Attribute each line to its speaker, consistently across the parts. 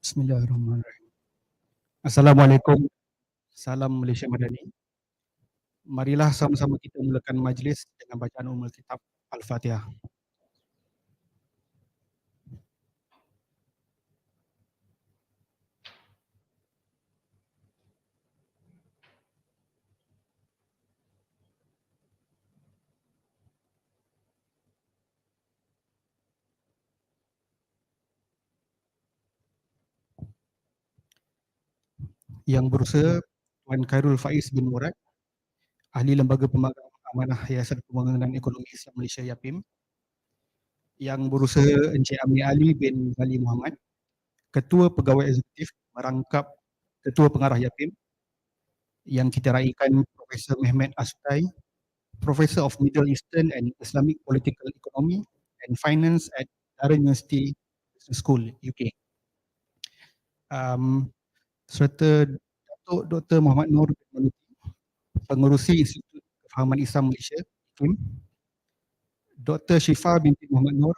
Speaker 1: Bismillahirrahmanirrahim. Assalamualaikum. Salam Malaysia Madani. Marilah sama-sama kita mulakan majlis dengan bacaan Ummul Kitab Al-Fatihah. Yang berusaha Tuan Khairul Faiz bin Murad, Ahli Lembaga Pemagang Amanah Yayasan Pembangunan Ekonomi Islam Malaysia YAPIM. Yang berusaha Encik Amir Ali bin Ali Muhammad, Ketua Pegawai Eksekutif merangkap Ketua Pengarah YAPIM. Yang kita raikan Profesor Mehmet Asutay, Professor of Middle Eastern and Islamic Political Economy and Finance at Siaran University Business School, UK. Serta Datuk Dr. Muhammad Nur bin Maluti, Pengerusi Institut Kefahaman Islam Malaysia, IKIM. Dr. Syifa binti Muhammad Nur,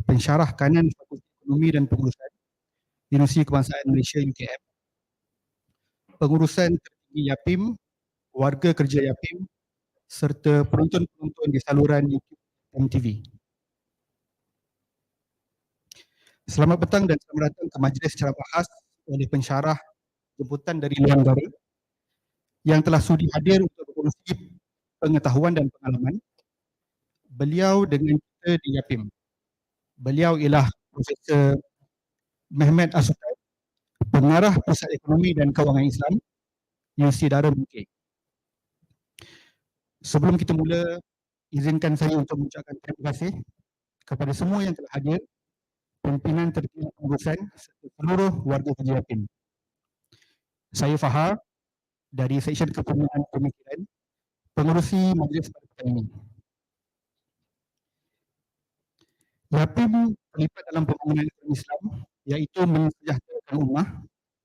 Speaker 1: Pensyarah Kanan Fakulti Ekonomi dan Pengurusan, Universiti Kebangsaan Malaysia, UKM. Pengurusan tertinggi YAPIM, warga kerja YAPIM, serta penonton-penonton di saluran YouTube MTV. Selamat petang dan selamat datang ke majlis secara bahas oleh pensyarah jemputan dari luar negara yang telah sudi hadir untuk berkongsi pengetahuan dan pengalaman beliau dengan kita di YAPIM. Beliau ialah Profesor Mehmet Asutay, Pengarah Pusat Ekonomi dan Kewangan Islam, Universiti Darul UK. Sebelum kita mula, izinkan saya untuk mengucapkan terima kasih kepada semua yang telah hadir, pimpinan tertinggi pengurusan serta seluruh warga kerja YAPIM. Saya Fakhar dari Seksyen Kepemimpinan Pemikiran, pengerusi majlis pada petang ini. YAPIM terlibat dalam pembangunan ekonomi Islam, iaitu mensejahterakan ummah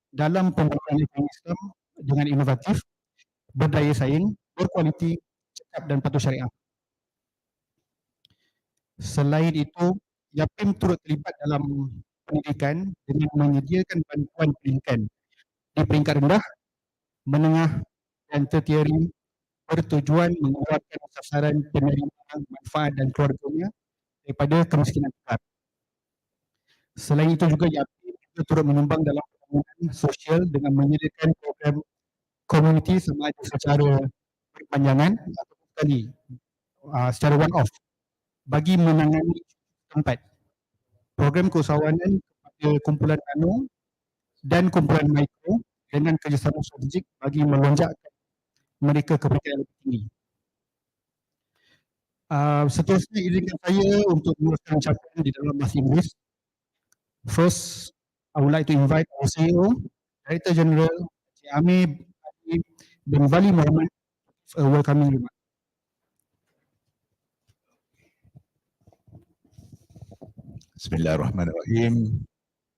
Speaker 1: dalam pembangunan ekonomi Islam dengan inovatif, berdaya saing, berkualiti, cekap dan patuh syariah. Selain itu, YAPIM turut terlibat dalam pendidikan dengan menyediakan bantuan pendidikan di peringkat rendah, menengah dan tertiary bertujuan mengeluarkan sasaran penerima manfaat dan keluarganya daripada kemiskinan tukar. Selain itu juga YAPIM juga turut menyumbang dalam pembangunan sosial dengan menyediakan program komuniti sama ada secara berpanjangan atau sekali secara one off bagi menangani tempat. Program keusahawanan kepada kumpulan nano dan kumpulan mikro dengan kerjasama strategik bagi melonjakkan mereka ke peringkat yang lebih tinggi. Seterusnya izinkan saya untuk meneruskan ucapan di dalam bahasa Inggeris. First, I would like to invite our CEO, Director General, Encik Amir Ali bin Ali Muhammad, a welcoming remark.
Speaker 2: Bismillahirrahmanirrahim.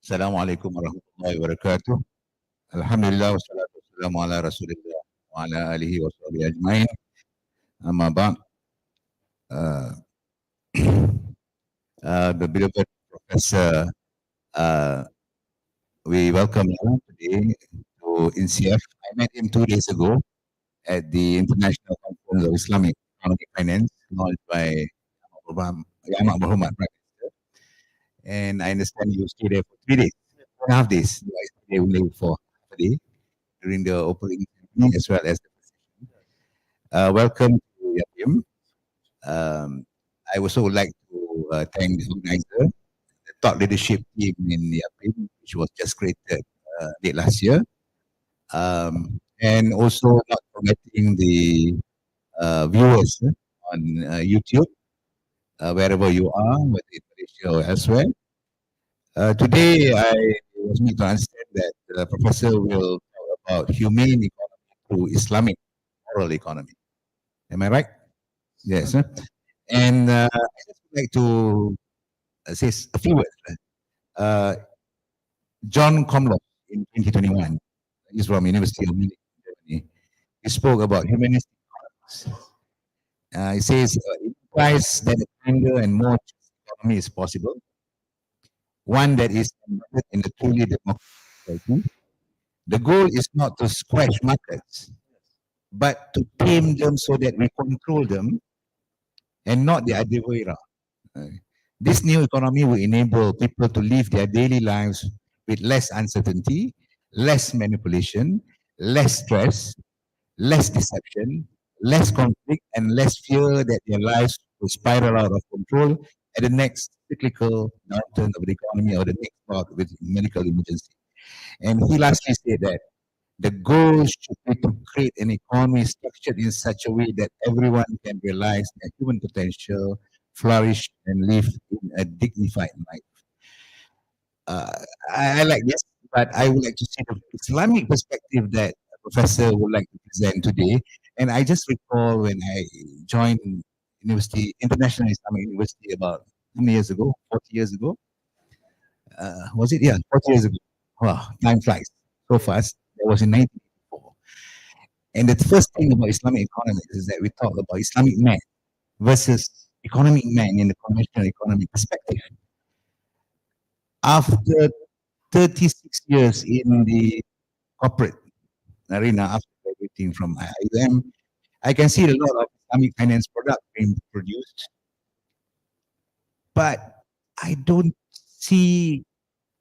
Speaker 2: Assalamualaikum warahmatullahi wabarakatuh. Alhamdulillah wassalatu wassalamu ala Rasulillah wa ala alihi wa sahbihi ajmain. Amma ba'd. The beloved Professor, we welcome you today to NCF. I met him 2 days ago at the International Conference of Islamic Economic Finance launched by Yang Berhormat Prime Minister. And I understand you stay there for 3 days, 2.5 days. I stay only for half a day during the opening ceremony as well as the session. Welcome to YAPIM. I also would like to thank the organizer, the top leadership team in YAPIM, which was just created late last year. And also not forgetting the viewers on YouTube, wherever you are, whether in Malaysia or elsewhere. Today, I was made to understand that the professor will talk about humane economy through Islamic moral economy. Am I right? Yes. And I just would like to say a few words. John Comlock in 2021, he's from University of Munich, Germany. He spoke about humanistic economy. He says it implies that a kinder and more just economy is possible. one that is embedded in a truly democratic society. The goal is not to squash markets, but to tame them so that we control them and not the other way around. This new economy will enable people to live their daily lives with less uncertainty, less manipulation, less stress, less deception, less conflict, and less fear that their lives will spiral out of control at the next cyclical downturn of the economy or the next bout with medical emergency. And he lastly said that the goal should be to create an economy structured in such a way that everyone can realize their human potential, flourish, and live in a dignified life. Uh, I like this, but I would like to see the Islamic perspective that Professor would like to present today. And I just recall when I joined University, International Islamic University about how many years ago? 40 years ago? Was it? Yeah, 40 years ago. Wow, time flies so fast. That was in 1984. And the first thing about Islamic economics is that we talk about Islamic man versus economic man in the conventional economic perspective. After 36 years in the corporate arena, after graduating from IIM, I can see a lot of Islamic finance product being produced, but I don't see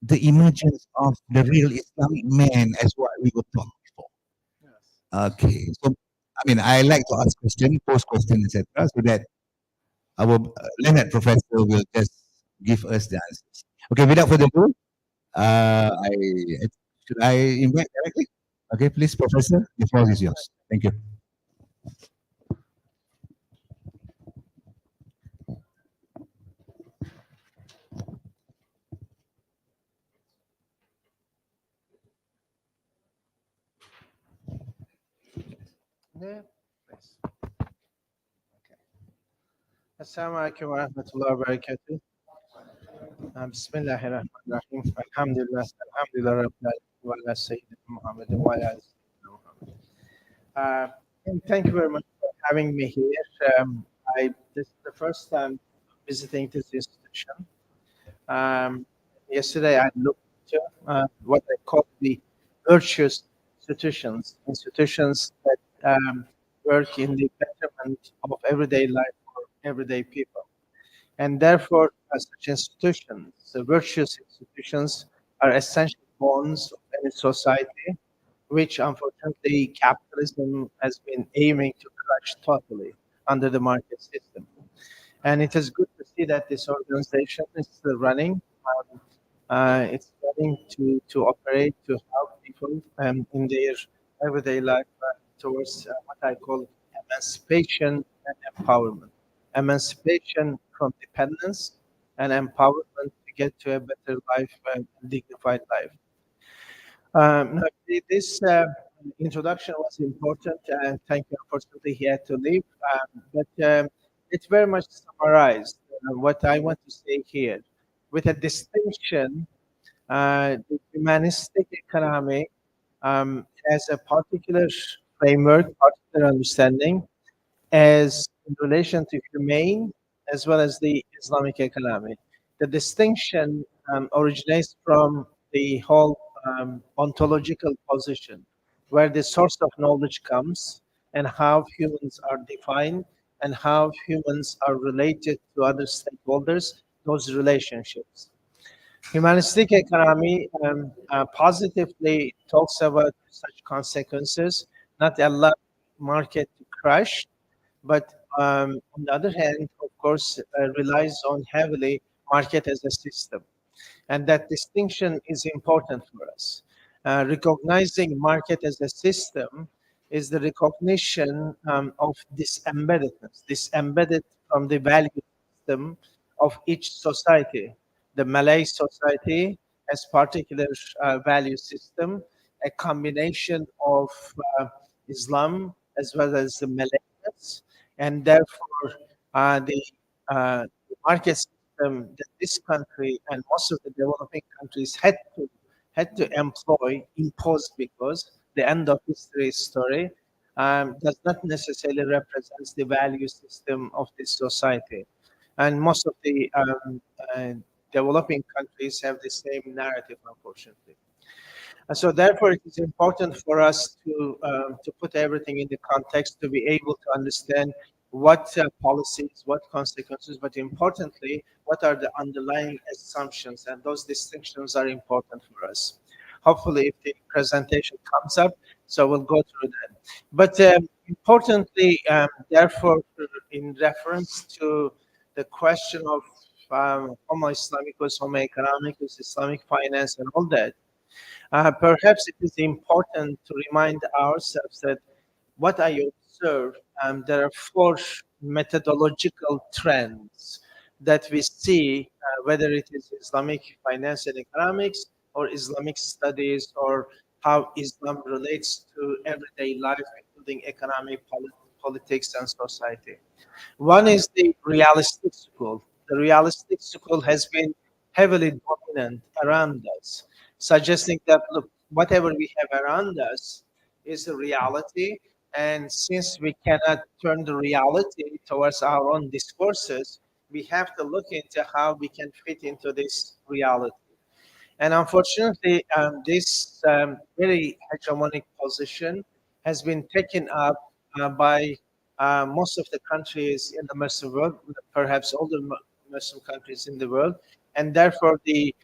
Speaker 2: the emergence of the real Islamic man as what we were taught before. Okay, so I mean, I like to ask questions, post questions, etc., so that our Leonard professor will just give us the answers. Okay, without further ado, I should I invite directly? Okay, please, Professor, the floor is yours. Thank you.
Speaker 3: Yeah, nice. Okay. Assalamu alaikum wa rahmatullahi wa barakatuh. Bismillahirrahmanirrahim. Alhamdulillah, alhamdulillah, rabbil alamin, wa ala sayyidina Muhammad wa ala ali sayyidina Muhammad. And thank you very much for having me here. This is the first time visiting this institution. Yesterday I looked into what I call the virtuous institutions that work in the betterment of everyday life for everyday people. And therefore, as such institutions, the virtuous institutions are essential bonds of any society, which unfortunately capitalism has been aiming to crush totally under the market system. And it is good to see that this organization is still running. It's running to operate, to help people in their everyday life towards what I call emancipation and empowerment. Emancipation from dependence and empowerment to get to a better life, dignified life. Now, this introduction was important, and thank you. Unfortunately, he had to leave, but it's very much summarized what I want to say here, with a distinction. The humanistic economy has a particular framework, particular understanding, as in relation to humane as well as the Islamic economy. The distinction originates from the whole ontological position, where the source of knowledge comes and how humans are defined and how humans are related to other stakeholders, those relationships. Humanistic economy positively talks about such consequences, not allow market to crash, but on the other hand, of course, relies on heavily market as a system. And that distinction is important for us. Recognizing market as a system is the recognition of this embeddedness, this embedded from the value system of each society. The Malay society has particular value system, a combination of Islam as well as the Malays, and therefore the market system that this country and most of the developing countries had to impose, because the end of history story does not necessarily represent the value system of this society. And most of the developing countries have the same narrative, unfortunately. And so therefore, it is important for us to put everything in the context to be able to understand what policies, what consequences, but importantly, what are the underlying assumptions, and those distinctions are important for us. Hopefully, if the presentation comes up, so we'll go through that. But importantly, therefore, in reference to the question of Homo Islamicus, Homo economicus, Islamic finance, and all that, perhaps it is important to remind ourselves that what I observe, there are four methodological trends that we see, whether it is Islamic finance and economics or Islamic studies or how Islam relates to everyday life, including economic, politics, and society. One is the realistic school. The realistic school has been heavily dominant around us, suggesting that, look, whatever we have around us is a reality. And since we cannot turn the reality towards our own discourses, we have to look into how we can fit into this reality. And unfortunately, this very hegemonic position has been taken up by most of the countries in the Muslim world, perhaps all the Muslim countries in the world, and therefore the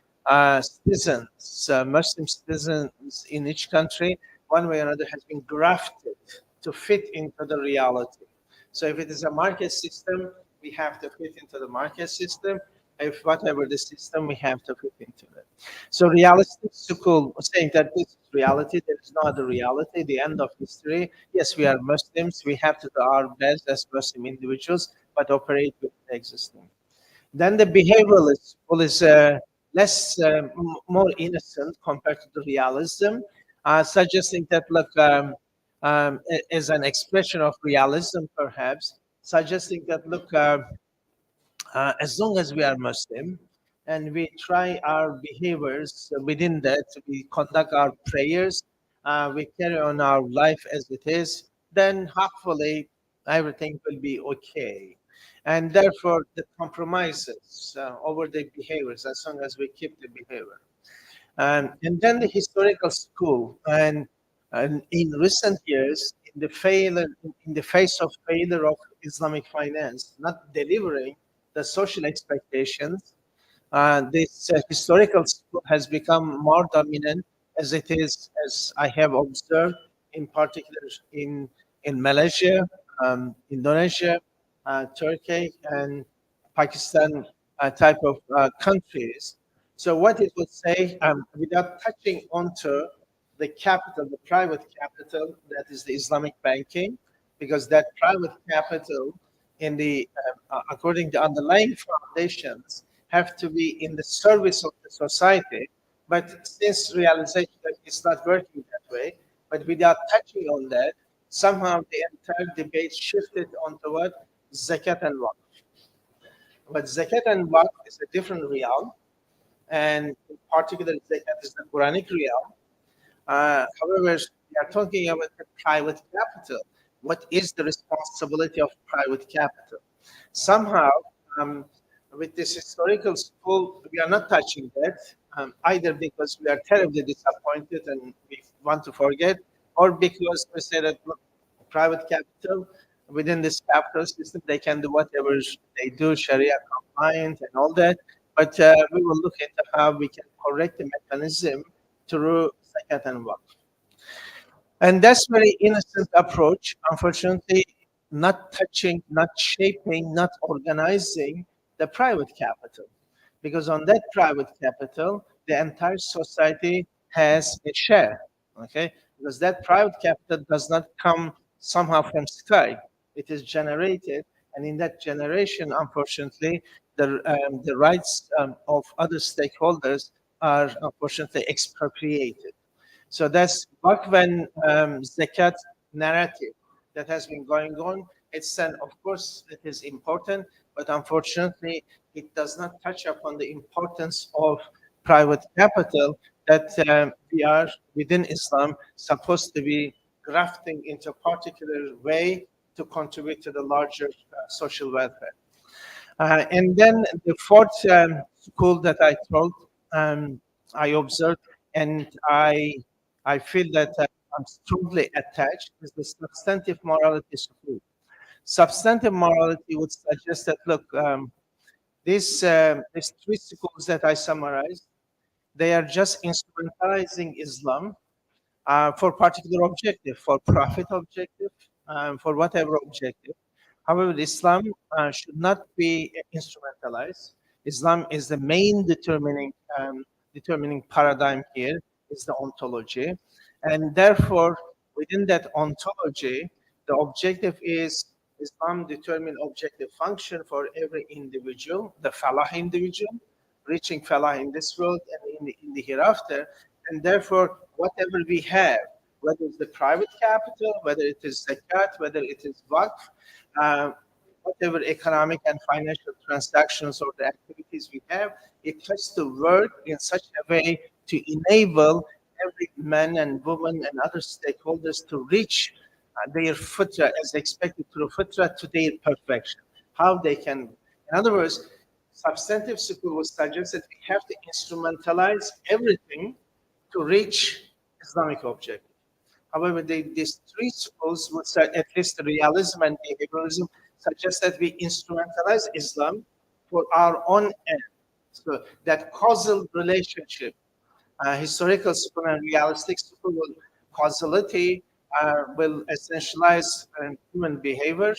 Speaker 3: citizens, Muslim citizens in each country, one way or another, has been grafted to fit into the reality. So if it is a market system, we have to fit into the market system. If whatever the system, we have to fit into it. So realistic school saying that this is reality, there is no other reality, the end of history. Yes, we are Muslims, we have to do our best as Muslim individuals, but operate with the existing. Then the behavioralist school is more innocent compared to the realism, suggesting that, look, as an expression of realism, perhaps, suggesting that, look, as long as we are Muslim and we try our behaviors within that, we conduct our prayers, we carry on our life as it is, then hopefully everything will be okay. And therefore, the compromises over the behaviors, as long as we keep the behavior. And then the historical school, and in recent years, in the face of failure of Islamic finance, not delivering the social expectations, this historical school has become more dominant as it is, as I have observed, in particular in Malaysia, Indonesia, Turkey, and Pakistan type of countries. So what it would say, without touching onto the capital, the private capital, that is the Islamic banking, because that private capital, in the according to underlying foundations, have to be in the service of the society. But since realization that it's not working that way, but without touching on that, somehow the entire debate shifted onto what? Zakat and Waqf. But Zakat and Waqf is a different realm, and in particular, Zakat is the Quranic realm. However, we are talking about the private capital. What is the responsibility of private capital? Somehow, with this historical school, we are not touching that, either because we are terribly disappointed and we want to forget, or because we say that, look, private capital, within this capital system, they can do whatever they do, Sharia compliant and all that. But we will look into how we can correct the mechanism through zakat and waqf. And that's very innocent approach, unfortunately, not touching, not shaping, not organizing the private capital. Because on that private capital, the entire society has a share. Okay? Because that private capital does not come somehow from sky. It is generated, and in that generation, unfortunately, the rights of other stakeholders are unfortunately expropriated. So that's back when zakat narrative that has been going on. It's an, of course, it is important, but unfortunately, it does not touch upon the importance of private capital that we are within Islam supposed to be grafting into a particular way to contribute to the larger social welfare. And then the fourth school that I taught, I observed, and I feel that I'm strongly attached is the substantive morality school. Substantive morality would suggest that, look, these three schools that I summarized, they are just instrumentalizing Islam for particular objective, for profit objective, for whatever objective. However, Islam should not be instrumentalized. Islam is the main determining paradigm here is the ontology, and therefore within that ontology, the objective is Islam determine objective function for every individual, the falah individual, reaching falah in this world and in the hereafter. And therefore, whatever we have, whether it's the private capital, whether it is zakat, whether it is waqf, uh, whatever economic and financial transactions or the activities we have, it has to work in such a way to enable every man and woman and other stakeholders to reach their fitra as expected through fitra to their perfection. How they can, in other words, substantive school would suggest that we have to instrumentalize everything to reach Islamic objective. However, these three schools would say, at least realism and behavioralism, suggest that we instrumentalize Islam for our own end. So that causal relationship, historical school and realistic school will causality will essentialize human behavior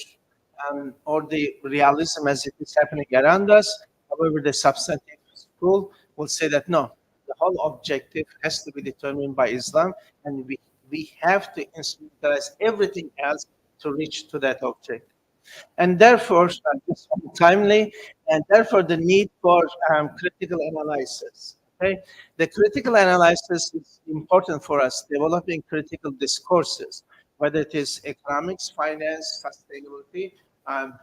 Speaker 3: or the realism as it is happening around us. However, the substantive school will say that no, the whole objective has to be determined by Islam, and we have to instrumentalize everything else to reach to that objective. And therefore, it's timely, and therefore the need for critical analysis. Okay, the critical analysis is important for us, developing critical discourses, whether it is economics, finance, sustainability,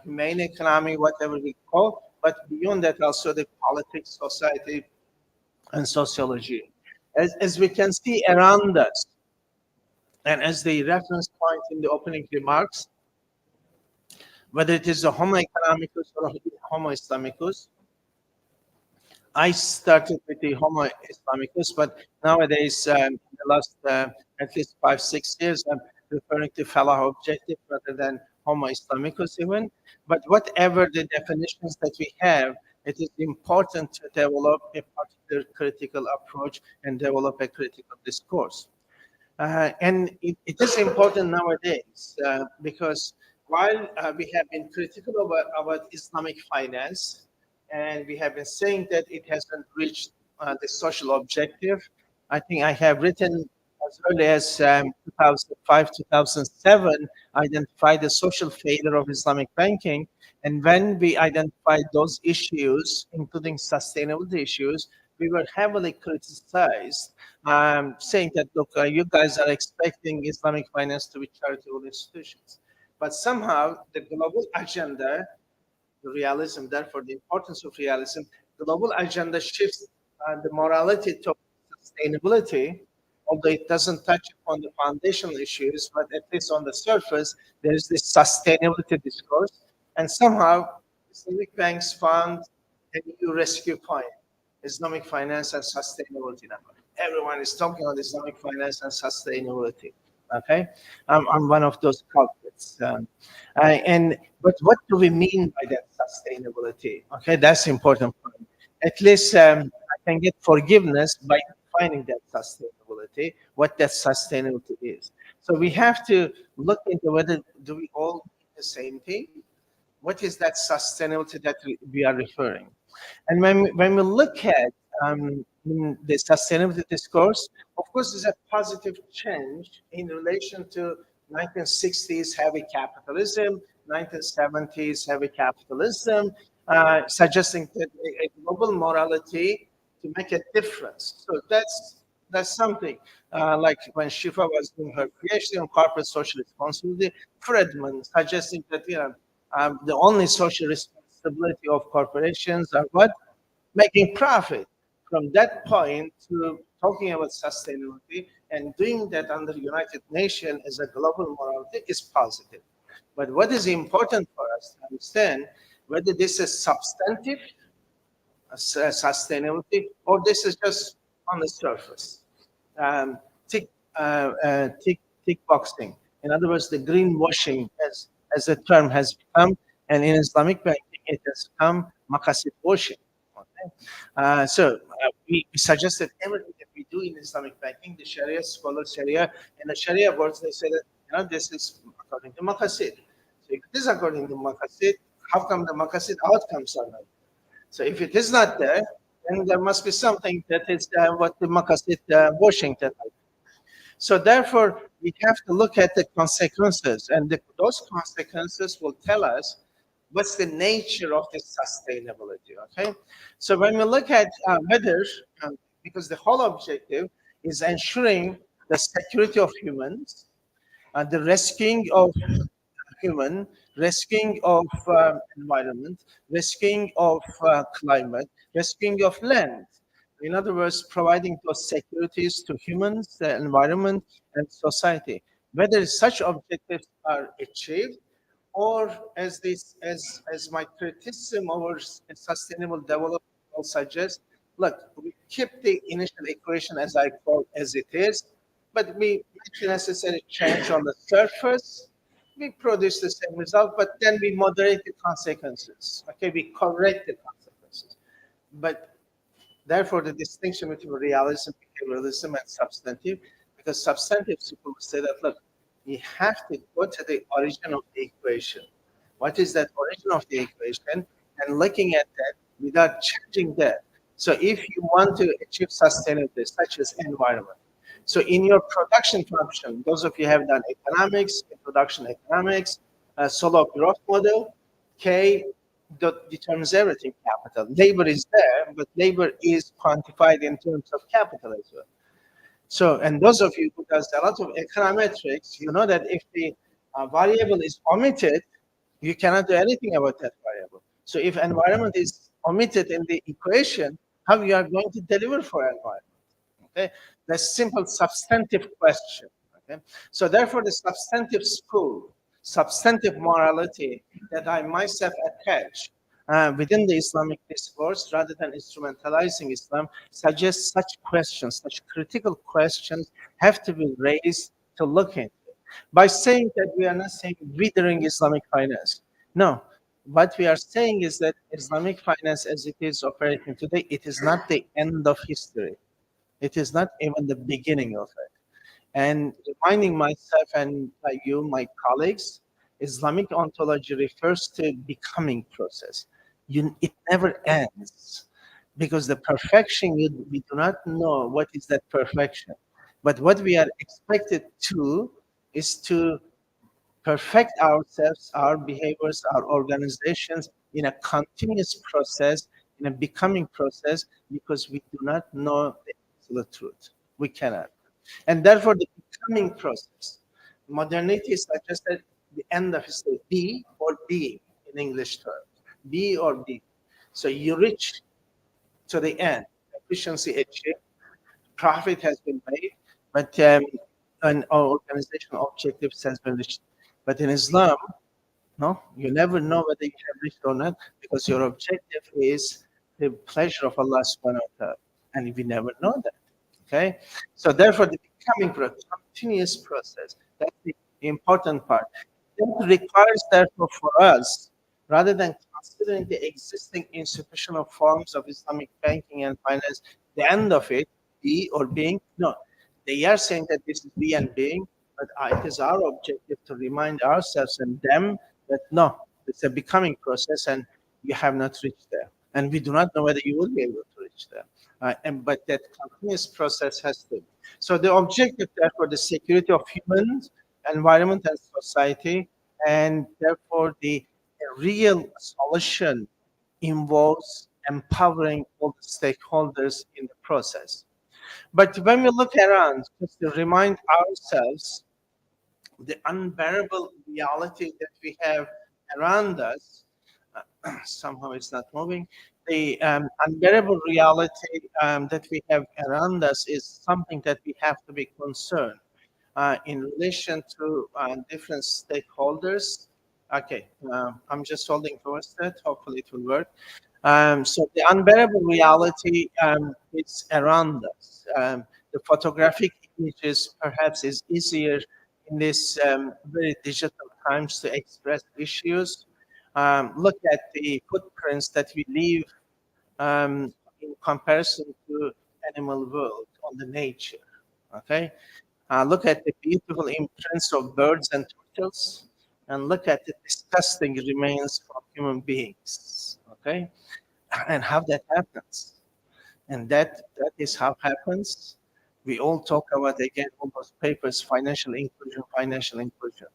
Speaker 3: humane economy, whatever we call, but beyond that also the politics, society, and sociology. As we can see around us, and as the reference point in the opening remarks, whether it is the Homo economicus or Homo Islamicus. I started with the Homo Islamicus, but nowadays, in the last at least 5-6 years, I'm referring to Falah objective rather than Homo Islamicus even. But whatever the definitions that we have, it is important to develop a particular critical approach and develop a critical discourse. And it is important nowadays because while we have been critical about Islamic finance, and we have been saying that it hasn't reached the social objective, I think I have written as early as 2005, 2007, identified the social failure of Islamic banking. And when we identified those issues, including sustainability issues, we were heavily criticized, saying that, look, you guys are expecting Islamic finance to be charitable institutions. But somehow the global agenda, the realism, therefore the importance of realism, the global agenda shifts the morality to sustainability, although it doesn't touch upon the foundational issues, but at least on the surface, there is this sustainability discourse. And somehow Islamic banks found a new rescue point, Islamic finance and sustainability. Now, everyone is talking about Islamic finance and sustainability. Okay, I'm one of those culprits. But what do we mean by that sustainability? Okay, that's important point. At least I can get forgiveness by defining that sustainability, what that sustainability is. So we have to look into whether do we all mean the same thing? What is that sustainability that we are referring? And when we look at the sustainability discourse, of course, there's a positive change in relation to 1960s heavy capitalism, 1970s heavy capitalism, suggesting that a global morality to make a difference. So that's something like when Shifa was doing her PhD on corporate social responsibility, Friedman suggesting that the only social responsibility of corporations are what? Making profit. From that point to talking about sustainability and doing that under the United Nations as a global morality is positive. But what is important for us to understand whether this is substantive sustainability, or this is just on the surface. Um, tick, tick boxing. In other words, the greenwashing as a term has become, and in Islamic banking it has become maqasid washing. Okay? We suggest that everything that we do in Islamic banking, the Sharia scholars, Sharia, and the Sharia boards, they say that this is according to maqasid. So if it is according to maqasid, how come the maqasid outcomes are not? So if it is not there, then there must be something that is what the maqasid Washington. So therefore, we have to look at the consequences, and those consequences will tell us what's the nature of this sustainability. Okay, so when we look at whether, because the whole objective is ensuring the security of humans, the rescuing of human, rescuing of environment, rescuing of climate, rescuing of land. In other words, providing those securities to humans, the environment, and society. Whether such objectives are achieved, or as my criticism over sustainable development will suggest, look, we keep the initial equation as I call as it is, but we make the necessary change on the surface. We produce the same result, but then we moderate the consequences. Okay, we correct the consequences. But therefore, the distinction between realism, behavioralism, and substantive, because substantive people will say that, look, you have to go to the origin of the equation. What is that origin of the equation? And looking at that without changing that. So if you want to achieve sustainability, such as environment, so in your production function, those of you have done economics, production economics, solo growth model, K determines everything capital. Labor is there, but labor is quantified in terms of capital as well. So, and those of you who does a lot of econometrics, you know that if the variable is omitted, you cannot do anything about that variable. So if environment is omitted in the equation, how you are going to deliver for environment? Okay, that's simple substantive question. Okay, so therefore the substantive school, substantive morality that I myself attach within the Islamic discourse, rather than instrumentalizing Islam, suggests such questions, such critical questions have to be raised to look into. By saying that, we are not saying withering Islamic finance. No, what we are saying is that Islamic finance as it is operating today, it is not the end of history. It is not even the beginning of it. And reminding myself and you, my colleagues, Islamic ontology refers to becoming process. It never ends because the perfection, we do not know what is that perfection. But what we are expected to is to perfect ourselves, our behaviors, our organizations in a continuous process, in a becoming process, because we do not know the absolute truth. We cannot. And therefore, the becoming process, modernity is suggested the end of history, be or being in English terms, be or be. So you reach to the end, efficiency achieved, profit has been made, but an organizational objectives has been reached. But in Islam, no, you never know whether you have reached or not, because your objective is the pleasure of Allah subhanahu wa ta'ala. And we never know that. Okay? So therefore the becoming process, continuous process, that's the important part. That requires therefore for us, rather than considering the existing institutional forms of Islamic banking and finance, the end of it, be or being, no. They are saying that this is be and being, but it is our objective to remind ourselves and them that no, it's a becoming process and you have not reached there. And we do not know whether you will be able to reach there. But that continuous process has to be. So the objective, therefore, the security of humans, environment, and society, and therefore the real solution involves empowering all the stakeholders in the process. But when we look around, just to remind ourselves the unbearable reality that we have around us, somehow it's not moving. The unbearable reality that we have around us is something that we have to be concerned in relation to different stakeholders. Okay, I'm just holding towards that. Hopefully it will work. So the unbearable reality is around us. The photographic images perhaps is easier in this very digital times to express issues. Look at the footprints that we leave in comparison to animal world on the nature. Okay, look at the beautiful imprints of birds and turtles, and look at the disgusting remains of human beings. Okay, and how that happens. And that is how happens. We all talk about again all those papers, financial inclusion, financial inclusion.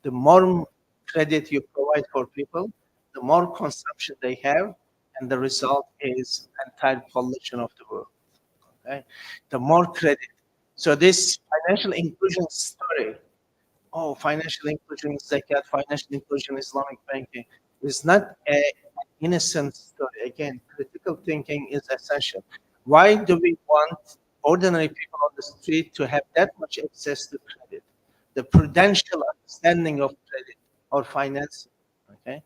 Speaker 3: The more credit you provide for people, the more consumption they have, and the result is entire pollution of the world. Okay? The more credit. So this financial inclusion story, oh, financial inclusion is zakat, financial inclusion, Islamic banking, is not an innocent story. Again, critical thinking is essential. Why do we want ordinary people on the street to have that much access to credit? The prudential understanding of credit or finance. Okay.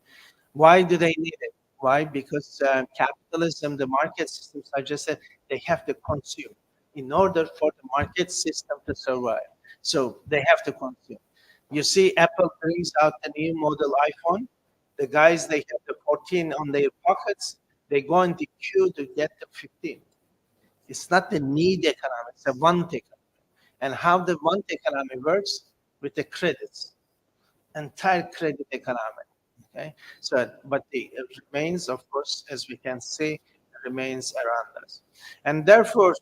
Speaker 3: Why do they need it? Why? Because capitalism, the market system, I just said, they have to consume in order for the market system to survive. So they have to consume. You see, Apple brings out the new model iPhone. The guys, they have the 14 on their pockets. They go in the queue to get the 15. It's not the need economy, it's a want economy. And how the want economy works with the credits, entire credit economy. Okay, so but the remains, of course, as we can see, remains around us, and therefore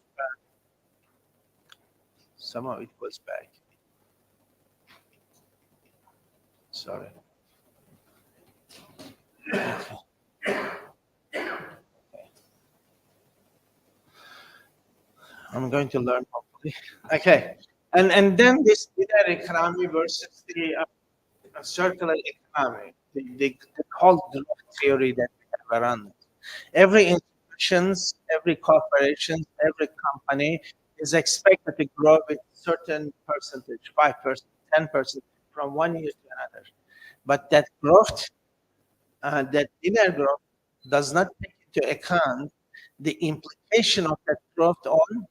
Speaker 3: somehow it was back. Sorry. I'm going to learn hopefully. Okay, and then this linear economy versus the circular economy, the whole growth theory that we have around it. Every institutions, every corporation, every company is expected to grow with certain percentage, 5%, 10% from one year to another. But that growth, that inner growth, does not take into account the implication of that growth on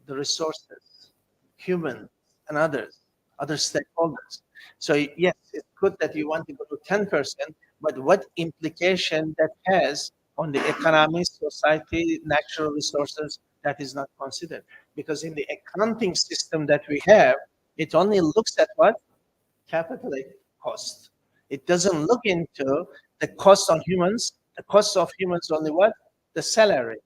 Speaker 3: the resources, humans, and others, other stakeholders. So yes, it's good that you want to go to 10%, but what implication that has on the economy, society, natural resources, that is not considered. Because in the accounting system that we have, it only looks at what? Capital cost. It doesn't look into the cost on humans. The cost of humans only what? The salary.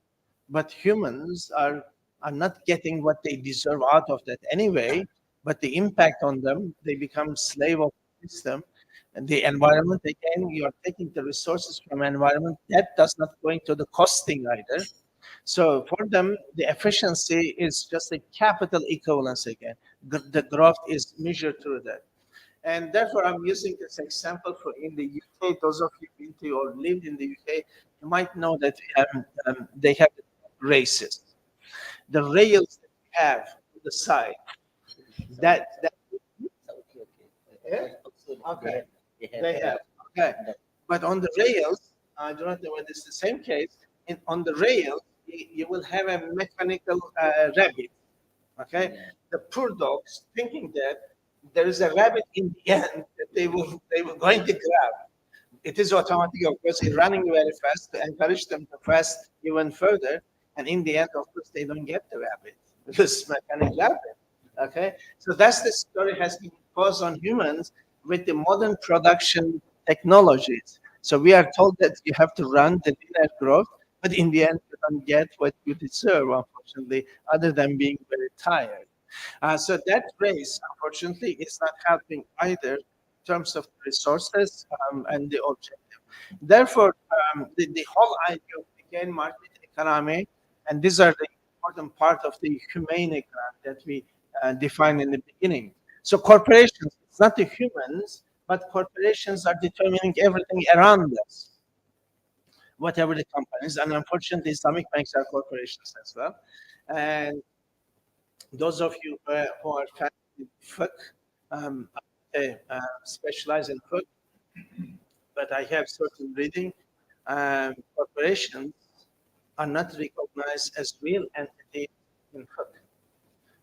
Speaker 3: But humans are not getting what they deserve out of that anyway. But the impact on them, they become slave of the system. And the environment, again, you're taking the resources from environment. That does not go into the costing either. So for them, the efficiency is just a capital equivalence again. The growth is measured through that. And therefore, I'm using this example for in the UK. Those of you been to or lived in the UK, you might know that they have races. The rails that we have to the side, that yeah? Okay, they have. Okay, but on the rails, I do not know whether it's the same case. On the rails, you will have a mechanical rabbit. Okay, the poor dogs thinking that there is a rabbit in the end that they were going to grab. It is automatic, of course, it's running very fast to encourage them to fast even further. And in the end, of course, they don't get the rabbit, this mechanic rabbit. Okay, so that's the story has been imposed on humans with the modern production technologies. So we are told that you have to run the linear growth, but in the end, you don't get what you deserve, unfortunately, other than being very tired. So that race, unfortunately, is not helping either in terms of resources and the objective. Therefore, the whole idea of again market economy, and these are the important part of the humane economy that we defined in the beginning. So corporations, it's not the humans, but corporations are determining everything around us, whatever the companies. And unfortunately, Islamic banks are corporations as well. And those of you who are familiar with fiqh, I specialize in fiqh, but I have certain reading. corporations are not recognized as real entities in fiqh.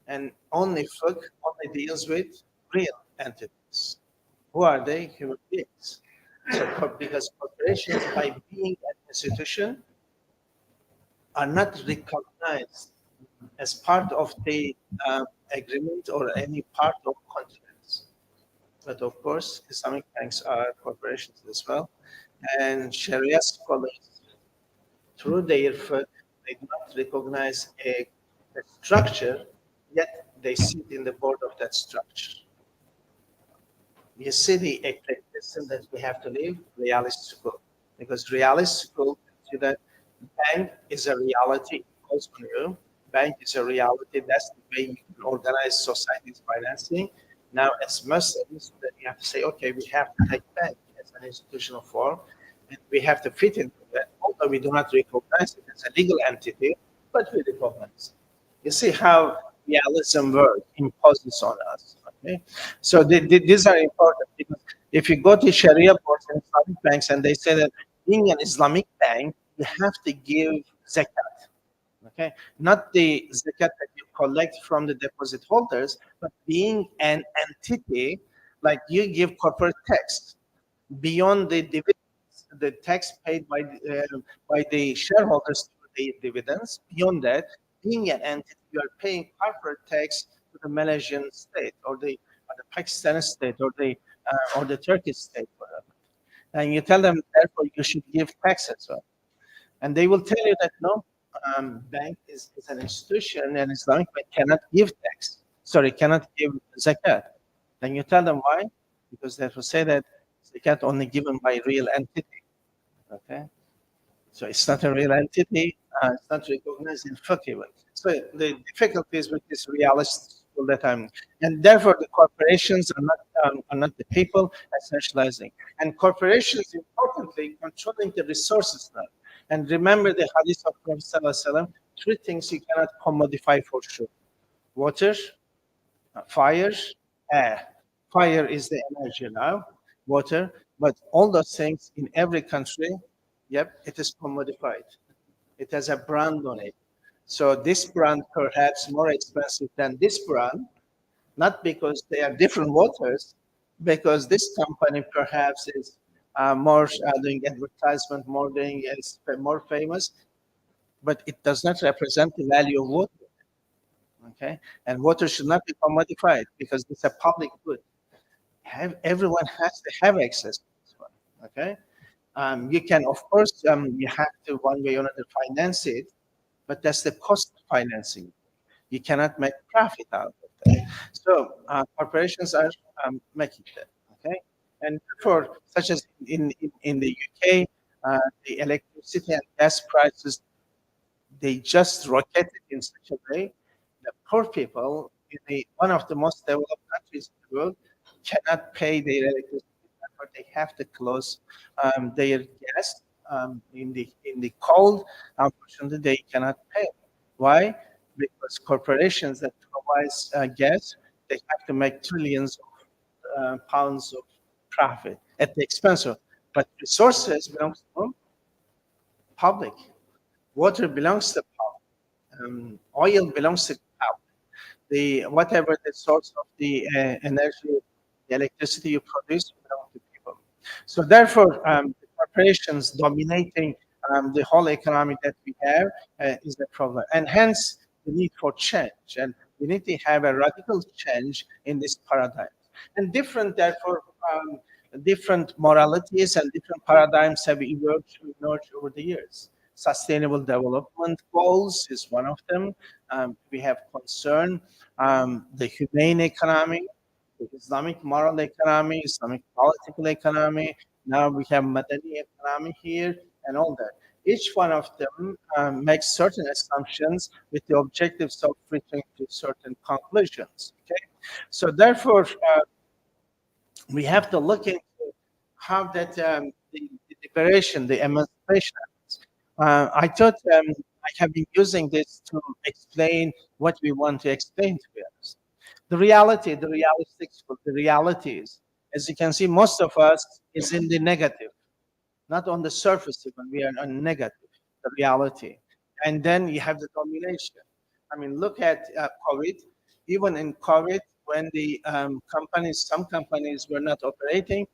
Speaker 3: And only fiqh only deals with real entities. Who are they? Human beings. So, because corporations, by being an institution, are not recognized as part of the agreement or any part of contracts. But of course, Islamic banks are corporations as well. And Sharia scholars, through their fiqh, they do not recognize a structure, yet they sit in the board of that structure. You see the eclecticism that we have to live realist school, because realist school consider bank is a reality imposed on you. Bank is a reality. That's the way you can organize society's financing. Now, as Muslims, then you have to say, okay, we have to take bank as an institutional form, and we have to fit into that. Although we do not recognize it as a legal entity, but we recognize it. You see how realism works, imposes on us. Okay? So these are important, because if you go to Sharia boards and Islamic banks and they say that being an Islamic bank, you have to give zakat. Okay, not the zakat that you collect from the deposit holders, but being an entity, like you give corporate tax beyond the dividends, the tax paid by the shareholders through the dividends. Beyond that, being an entity, you are paying corporate tax to the Malaysian state or the Pakistani state or the Turkish state, whatever. And you tell them, therefore, you should give tax as well. And they will tell you that no, bank is an institution, and Islamic bank cannot give tax. Sorry, cannot give zakat. Then you tell them why? Because they will say that zakat only given by real entity. Okay, so it's not a real entity. It's not recognized in fiqh even. So the difficulties with this realist school that and therefore the corporations are not the people essentializing, and corporations importantly controlling the resources now. And remember the hadith of Prophet ﷺ, three things you cannot commodify for sure: water, fire, air. Fire is the energy now, water, but all those things in every country, yep, it is commodified. It has a brand on it. So this brand perhaps more expensive than this brand, not because they are different waters, because this company perhaps is more doing advertisement, more doing is more famous, but it does not represent the value of water. Okay, and water should not be commodified because it's a public good. Everyone has to have access to this one. Okay, you can, of course, you have to one way or another finance it, but that's the cost of financing. You cannot make profit out of that. So corporations are making that. Okay, and therefore, such as in the UK, the electricity and gas prices, they just rocketed in such a way that poor people in one of the most developed countries in the world cannot pay their electricity, or they have to close their gas in the cold. Unfortunately, they cannot pay. Why? Because corporations that provide gas, they have to make trillions of pounds of profit at the expense of. But resources belongs to whom? Public. Water belongs to public. Oil belongs to public. The whatever the source of the energy, the electricity you produce belongs to people. So therefore, the corporations dominating the whole economy that we have is the problem, and hence the need for change. And we need to have a radical change in this paradigm. And different, therefore, different moralities and different paradigms have emerged over the years. Sustainable development goals is one of them. We have concern the humane economy, the Islamic moral economy, Islamic political economy. Now we have Madani economy here and all that. Each one of them makes certain assumptions with the objectives of reaching to certain conclusions. Okay, so therefore we have to look into how that the liberation, the emancipation happens. I thought I have been using this to explain what we want to explain, to be honest. The reality, the realistic, the realities, as you can see, most of us is in the negative. not on the surface even. We are on negative, the reality. And then you have the domination. I mean, look at COVID. Even in COVID, when the some companies were not operating,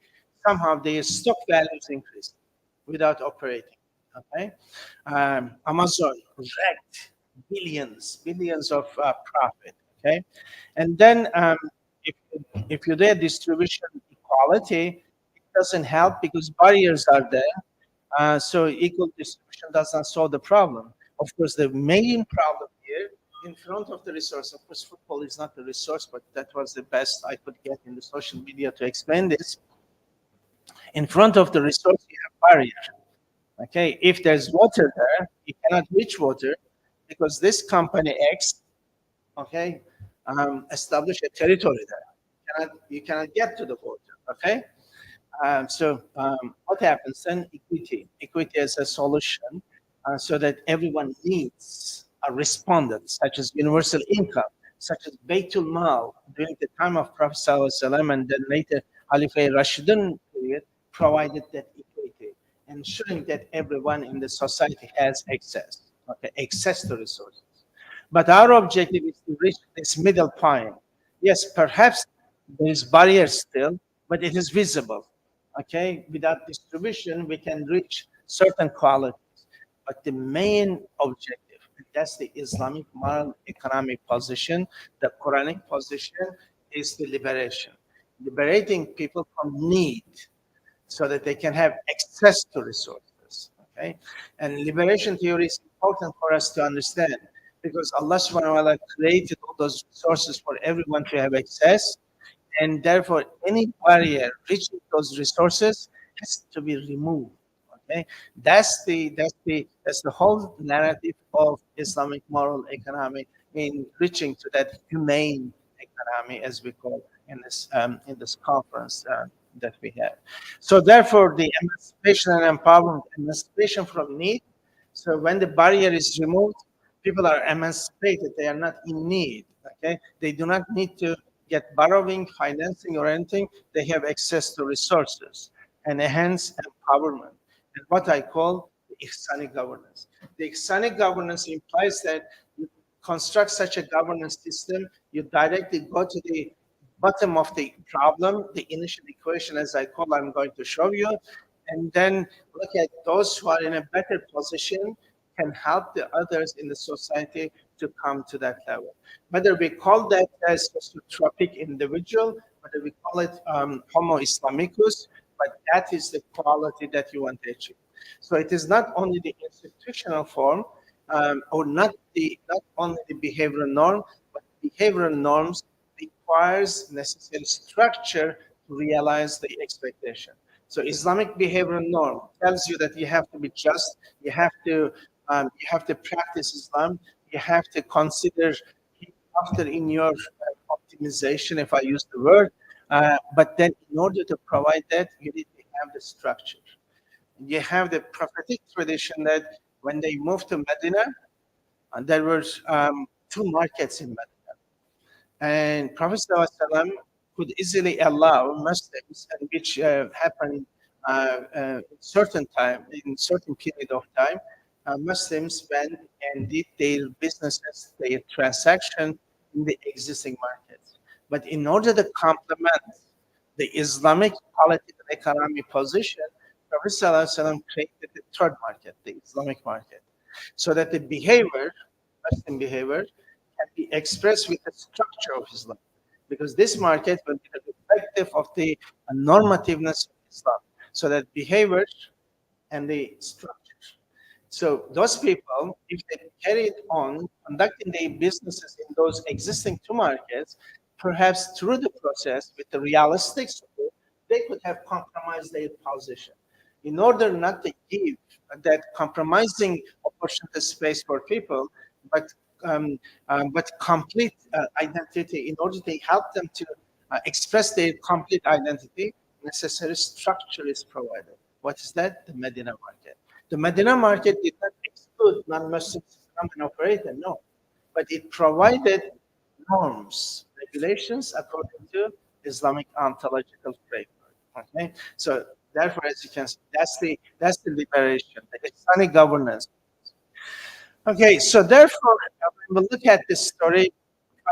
Speaker 3: somehow their stock values increased without operating. Okay, Amazon wrecked billions of profit. Okay, and then if if you do distribution equality, it doesn't help because barriers are there. So equal distribution does not solve the problem. Of course, the main problem here in front of the resource, of course, football is not the resource, but that was the best I could get in the social media to explain this. In front of the resource, you have barrier. Okay, if there's water there, you cannot reach water because this company X, okay, establish a territory there. You cannot get to the water. Okay, what happens then? Equity as a solution, so that everyone needs a respondent, such as universal income, such as Baitul Mal during the time of Prophet ﷺ, and then later Khalifa Rashidun period, provided that equity, ensuring that everyone in the society has access to resources. But our objective is to reach this middle point. Yes, perhaps there is barrier still, but it is visible. Okay, without distribution, we can reach certain qualities. But the main objective, and that's the Islamic moral economic position, the Quranic position, is the liberation. Liberating people from need so that they can have access to resources. Okay, and liberation theory is important for us to understand because Allah subhanahu wa ta'ala created all those resources for everyone to have access, and therefore any barrier reaching those resources has to be removed. Okay, that's the whole narrative of Islamic moral economy in reaching to that humane economy, as we call in this conference that we have. So therefore, the emancipation and empowerment, emancipation from need. So when the barrier is removed, people are emancipated. They are not in need. Okay, they do not need to get borrowing, financing, or anything. They have access to resources and hence empowerment. And what I call the ihsanic governance. The ihsanic governance implies that you construct such a governance system, you directly go to the bottom of the problem, the initial equation, as I call, I'm going to show you, and then look at those who are in a better position can help the others in the society to come to that level. Whether we call that as socio-tropic individual, whether we call it Homo Islamicus, but that is the quality that you want to achieve. So it is not only the institutional form, or not only the behavioral norm, but behavioral norms requires necessary structure to realize the expectation. So Islamic behavioral norm tells you that you have to be just, you have to practice Islam, you have to consider after in your optimization, if I use the word, but then in order to provide that, you need to have the structure. You have the prophetic tradition that when they moved to Medina, there were two markets in Medina. And Prophet ﷺ could easily allow Muslims, and which happened in certain time, in certain period of time, Muslims went and did their businesses, their transaction in the existing markets. But in order to complement the Islamic political economic position, Prophet ﷺ created the third market, the Islamic market, so that the behavior, Muslim behavior, can be expressed with the structure of Islam. Because this market will be the reflective of the normativeness of Islam, so that behavior and the structure. So those people, if they carried on conducting their businesses in those existing two markets, perhaps through the process with the realistic support, they could have compromised their position. In order not to give that compromising opportunity space for people, but complete identity, in order to help them to express their complete identity, necessary structure is provided. What is that? The Medina market. The Medina market did not exclude non-Muslims to come and operate, no, but it provided norms, regulations according to Islamic ontological framework. Okay, so Therefore, as you can see, that's the liberation, the Islamic governance. Okay, so therefore, when we look at this story,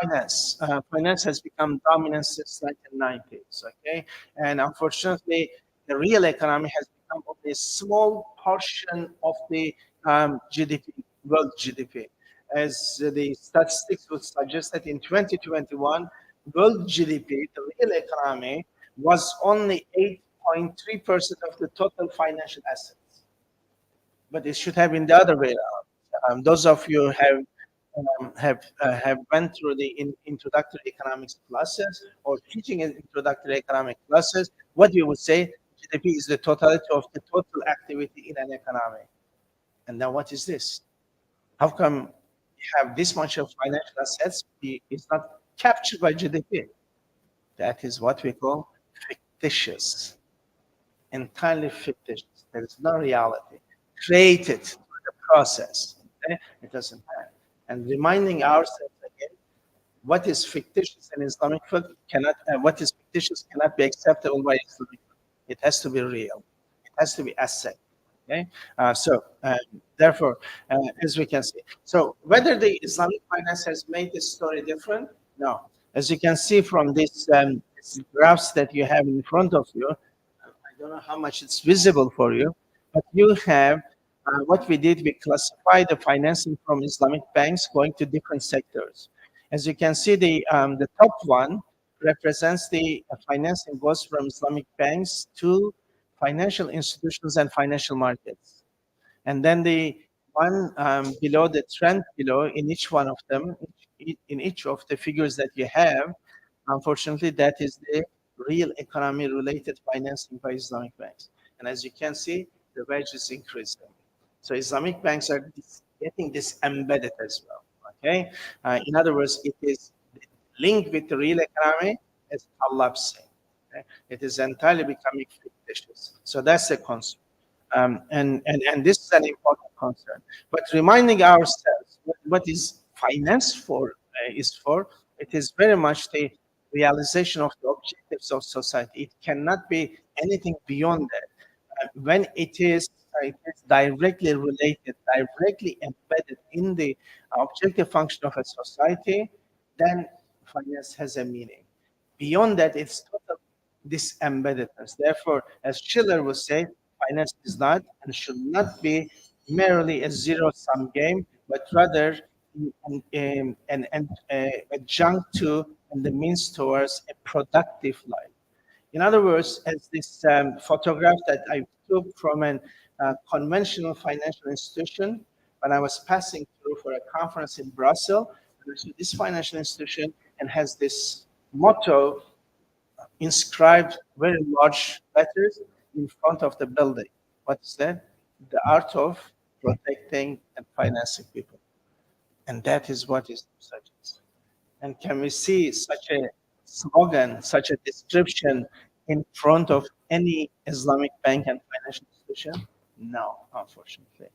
Speaker 3: finance has become dominant since 1990s. Okay, and unfortunately, the real economy has become only a small portion of the GDP, world GDP. As the statistics would suggest that in 2021, world GDP, the real economy, was only 8.3% of the total financial assets, but it should have been the other way around. Those of you have went through the introductory economics classes or teaching in introductory economic classes, what you would say GDP is the totality of the total activity in an economy. And then what is this? How come you have this much of financial assets is not captured by GDP? That is what we call fictitious, entirely fictitious. There is no reality created through the process. Okay? It doesn't have. And reminding ourselves again, what is fictitious in Islamic fiqh what is fictitious cannot be acceptable by Islamic fiqh. It has to be real. It has to be asset. Okay, therefore, as we can see, so whether the Islamic finance has made this story different, no. As you can see from these graphs that you have in front of you, I don't know how much it's visible for you, but you have what we did. We classified the financing from Islamic banks going to different sectors. As you can see, the top one represents the financing goes from Islamic banks to financial institutions and financial markets. And then the one below, the trend below, in each one of them, in each of the figures that you have, unfortunately, that is the real economy related financing by Islamic banks. And as you can see, the wage is increasing. So Islamic banks are getting this embedded as well. Okay, in other words, it is linked with the real economy as collapsing. Okay? It is entirely becoming fictitious. So that's a concern. And this is an important concern. But reminding ourselves what is finance for it is very much the realization of the objectives of society. It cannot be anything beyond that. When it is directly related, directly embedded in the objective function of a society, then finance has a meaning. Beyond that, it's total disembeddedness. Therefore, as Schiller would say, finance is not and should not be merely a zero-sum game, but rather an adjunct to and the means towards a productive life. In other words, as this photograph that I took from a conventional financial institution when I was passing through for a conference in Brussels, this financial institution and has this motto inscribed very large letters in front of the building. What's that? The art of protecting and financing people. And that is what is such. And can we see such a slogan, such a description in front of any Islamic bank and financial institution? No, unfortunately.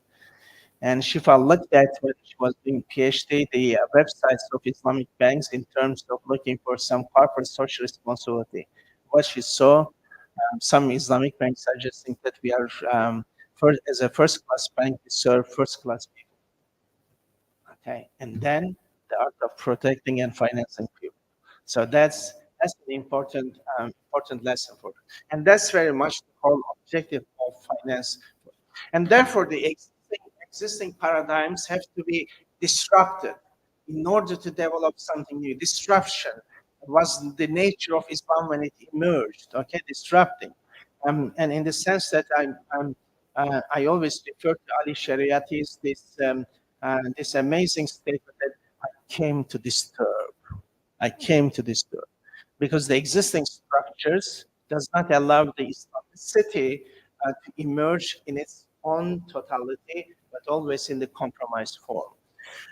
Speaker 3: And Shifa looked at when she was doing PhD, the websites of Islamic banks in terms of looking for some corporate social responsibility. What she saw, some Islamic banks suggesting that we are, as a first-class bank, we serve first-class people. Okay, and then the art of protecting and financing people. So that's an important lesson for them. And that's very much the whole objective of finance. And therefore, the existing paradigms have to be disrupted in order to develop something new. Disruption was the nature of Islam when it emerged. Okay, disrupting, and in the sense that I always refer to Ali Shariati's this amazing statement that I came to disturb. I came to disturb because the existing structures does not allow the Islamicity to emerge in its own totality, but always in the compromised form.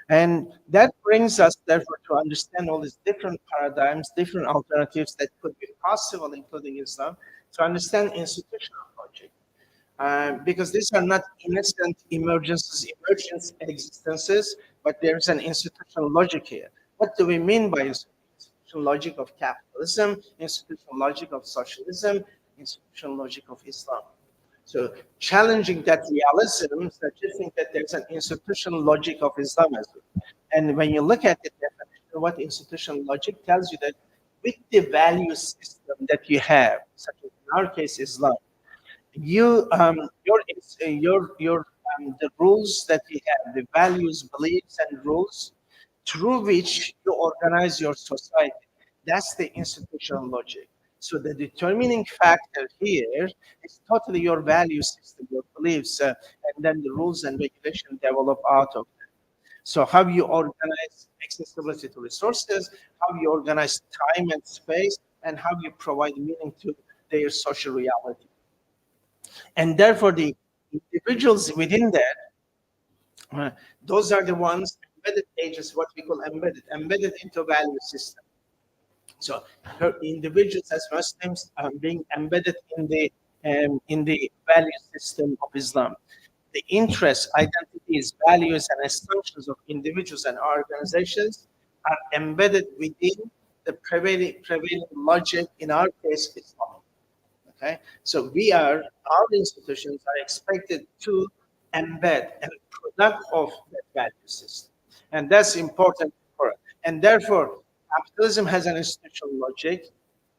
Speaker 3: And that brings us, therefore, to understand all these different paradigms, different alternatives that could be possible, including Islam, to understand institutional logic. Because these are not innocent emergent existences, but there's an institutional logic here. What do we mean by institutional logic of capitalism, institutional logic of socialism, institutional logic of Islam. So challenging that realism, suggesting that there's an institutional logic of Islamism. And when you look at the definition, what institutional logic tells you that with the value system that you have, such as in our case Islam, the rules that we have, the values, beliefs, and rules through which you organize your society. That's the institutional logic. So the determining factor here is totally your value system, your beliefs, and then the rules and regulations develop out of that. So how you organize accessibility to resources, how you organize time and space, and how you provide meaning to their social reality. And therefore, the individuals within that, those are the ones, embedded ages, what we call embedded into value system. So individuals as Muslims being embedded in the value system of Islam. The interests, identities, values, and assumptions of individuals and organizations are embedded within the prevailing logic, in our case, Islam. Okay, so our institutions are expected to embed a product of that value system, and that's important for us. And therefore, capitalism has an institutional logic,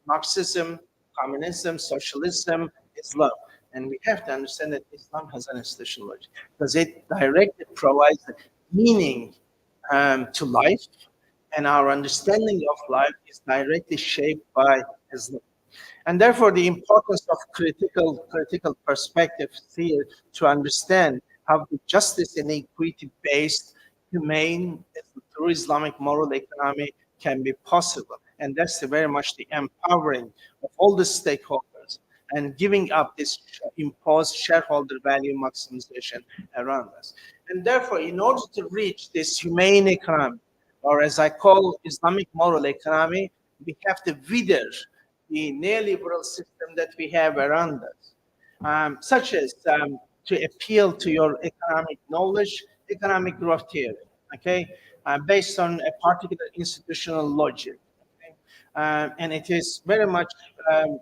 Speaker 3: Marxism, communism, socialism, Islam, and we have to understand that Islam has an institutional logic because it directly provides meaning to life, and our understanding of life is directly shaped by Islam. And therefore, the importance of critical perspectives here to understand how the justice and equity-based, humane, through Islamic moral economy can be possible. And that's very much the empowering of all the stakeholders and giving up this imposed shareholder value maximization around us. And therefore, in order to reach this humane economy, or as I call Islamic moral economy, we have to wither the neoliberal system that we have around us, such as to appeal to your economic knowledge, economic growth theory, okay, based on a particular institutional logic. Okay? And it is very much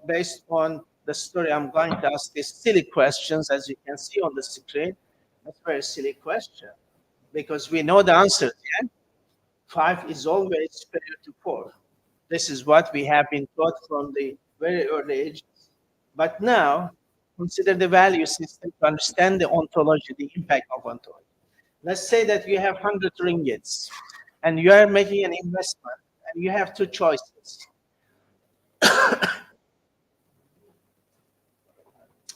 Speaker 3: based on the story. I'm going to ask these silly questions, as you can see on the screen. That's a very silly question, because we know the answer, yeah? 5 is always superior to 4. This is what we have been taught from the very early ages. But now, consider the value system to understand the ontology, the impact of ontology. Let's say that you have 100 ringgits and you are making an investment and you have 2 choices.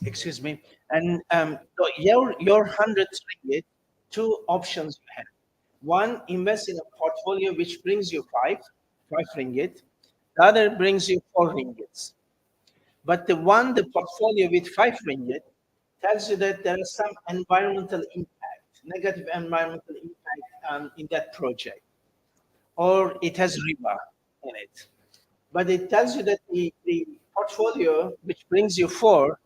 Speaker 3: Excuse me. And your 100 ringgit, 2 options you have. One, invest in a portfolio which brings you 5 ringgit. The other brings you 4 ringgits. But the portfolio with 5 ringgit tells you that there is some environmental impact, negative environmental impact in that project, or it has riba in it. But it tells you that the portfolio which brings you 4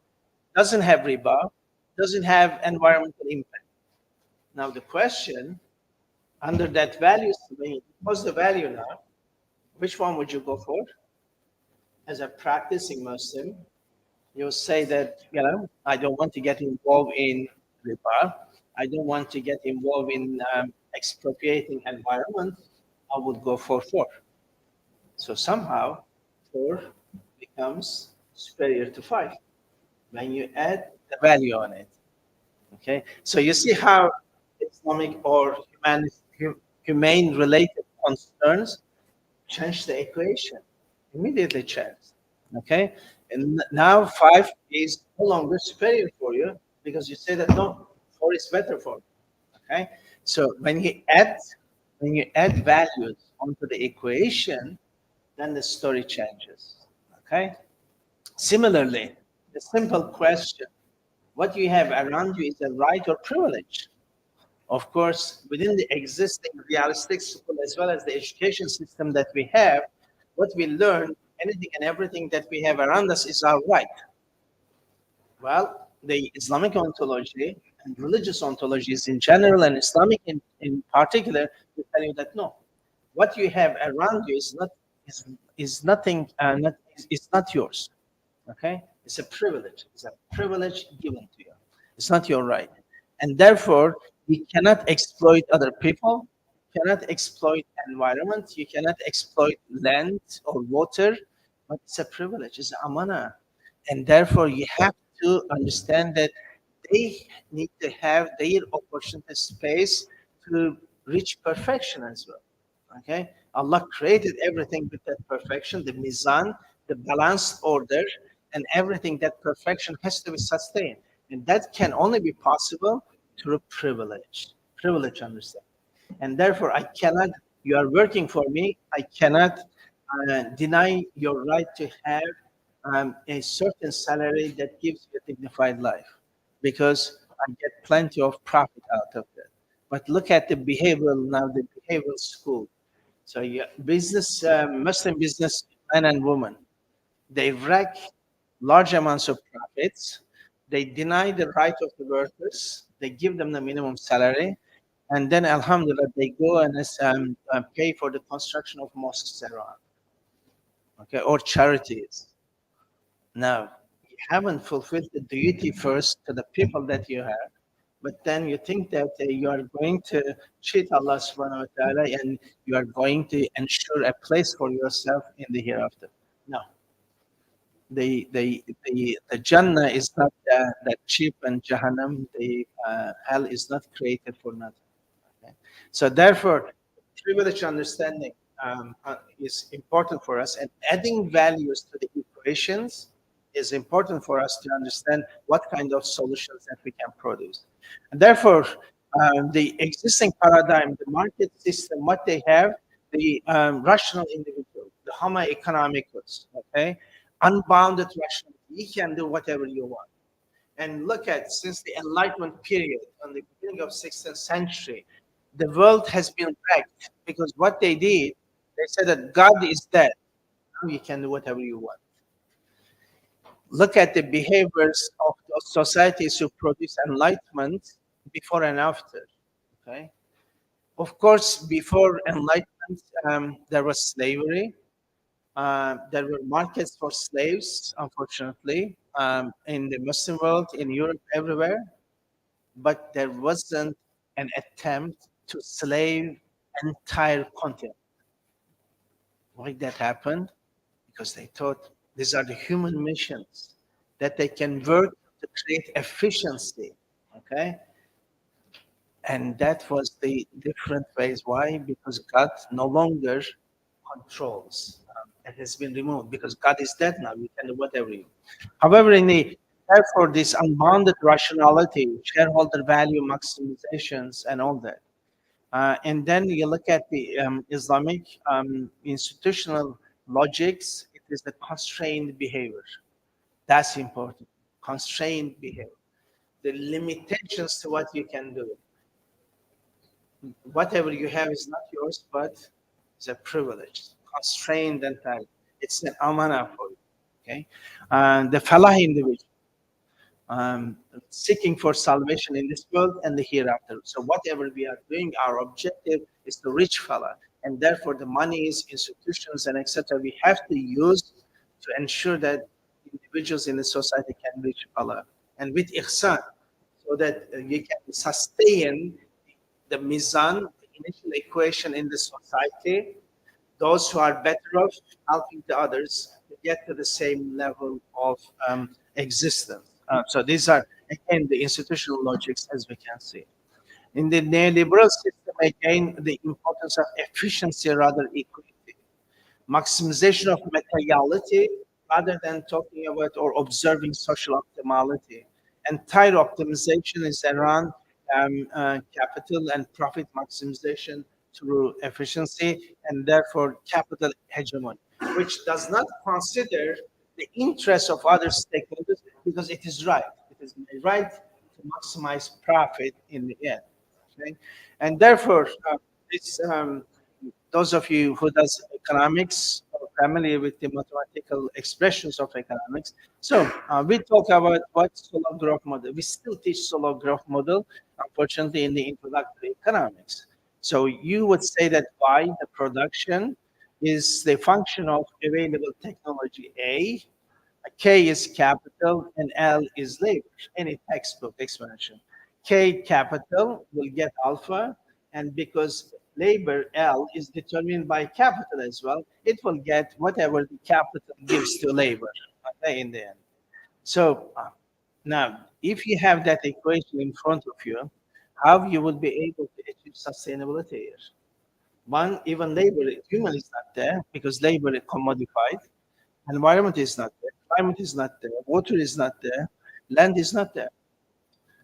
Speaker 3: doesn't have riba, doesn't have environmental impact. Now the question, under that value, what's the value now? Which one would you go for? As a practicing Muslim, you'll say that, I don't want to get involved in riba. I don't want to get involved in expropriating environment. I would go for 4. So somehow 4 becomes superior to 5 when you add the value on it. Okay, so you see how Islamic or humane related concerns change the equation, immediately change. Okay, and now 5 is no longer superior for you because you say that no, 4 is better for you. Okay, so when you add values onto the equation, then the story changes. Okay, similarly, the simple question, what you have around you is a right or privilege. Of course, within the existing realistic school as well as the education system that we have, what we learn, anything and everything that we have around us is our right. Well, the Islamic ontology and religious ontologies in general and Islamic in particular will tell you that no, what you have around you is not yours. Okay, It's a privilege. It's a privilege given to you. It's not your right. And therefore, you cannot exploit other people, you cannot exploit environment, you cannot exploit land or water, but it's a privilege, it's amana. And therefore, you have to understand that they need to have their opportunity space to reach perfection as well. Okay, Allah created everything with that perfection, the mizan, the balanced order, and everything. That perfection has to be sustained, and that can only be possible through privilege. Privilege, understand. And therefore, I cannot. You are working for me. I cannot deny your right to have a certain salary that gives you a dignified life, because I get plenty of profit out of that. But look at the behavioral now, the behavioral school. So yeah, business, Muslim business men and women, they rack large amounts of profits. They deny the right of the workers. They give them the minimum salary, and then Alhamdulillah, they go and pay for the construction of mosques around, okay, or charities. Now, you haven't fulfilled the duty first to the people that you have, but then you think that you are going to cheat Allah subhanahu wa ta'ala and you are going to ensure a place for yourself in the hereafter. No. The Jannah is not that cheap, and Jahannam, the hell is not created for nothing. Okay? So therefore, privileged understanding is important for us, and adding values to the equations is important for us to understand what kind of solutions that we can produce. And therefore, the existing paradigm, the market system, what they have, the rational individual, the Homo economicus, okay, unbounded rationality. You can do whatever you want. And look at, since the Enlightenment period, on the beginning of 16th century, the world has been wrecked because what they did, they said that God is dead. Now you can do whatever you want. Look at the behaviors of those societies who produce enlightenment before and after. Okay, of course, before enlightenment, there was slavery. There were markets for slaves, unfortunately, in the Muslim world, in Europe, everywhere. But there wasn't an attempt to slave entire continent. Why that happened? Because they thought these are the human missions that they can work to create efficiency. Okay, and that was the different ways. Why? Because God no longer controls. It has been removed because God is dead now. You can do whatever you. However, therefore, this unbounded rationality, shareholder value maximizations, and all that. And then you look at the Islamic institutional logics. It is the constrained behavior. That's important. Constrained behavior. The limitations to what you can do. Whatever you have is not yours, but it's a privilege, constrained entirely. It's an amana for you. Okay, and the falah individual, seeking for salvation in this world and the hereafter. So whatever we are doing, our objective is to reach falah, and therefore the monies, institutions, and etc. we have to use to ensure that individuals in the society can reach falah, and with ihsan, so that you can sustain the mizan, the initial equation in the society, those who are better off helping the others to get to the same level of existence. So these are, again, the institutional logics, as we can see. In the neoliberal system, again, the importance of efficiency rather equity, maximization of materiality rather than talking about or observing social optimality. Entire optimization is around capital and profit maximization through efficiency, and therefore capital hegemony, which does not consider the interests of other stakeholders because it is right. It is my right to maximize profit in the end. Okay? And therefore, those of you who does economics are familiar with the mathematical expressions of economics. So we talk about what solo growth model. We still teach solo growth model, unfortunately, in the introductory economics. So you would say that Y, the production, is the function of available technology A K is capital and L is labor. Any textbook explanation. K capital will get alpha, and because labor L is determined by capital as well, it will get whatever the capital gives to labor, okay, in the end. So now, if you have that equation in front of you, how you would be able to achieve sustainability here? One, even labor, human is not there because labor is commodified. Environment is not there, climate is not there, water is not there, land is not there.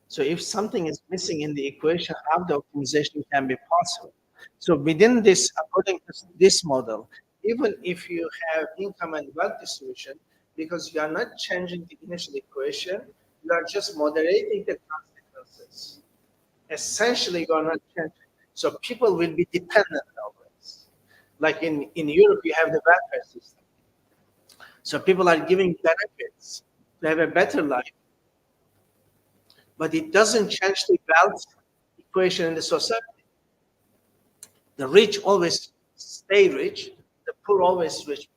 Speaker 3: So if something is missing in the equation, how the optimization can be possible? So within this, according to this model, even if you have income and wealth distribution, because you are not changing the initial equation, you are just moderating the consequences. Essentially, you are not changing. So people will be dependent always. Like in Europe, you have the welfare system. So people are giving benefits to have a better life, but it doesn't change the wealth equation in the society. The rich always stay rich, the poor always rich.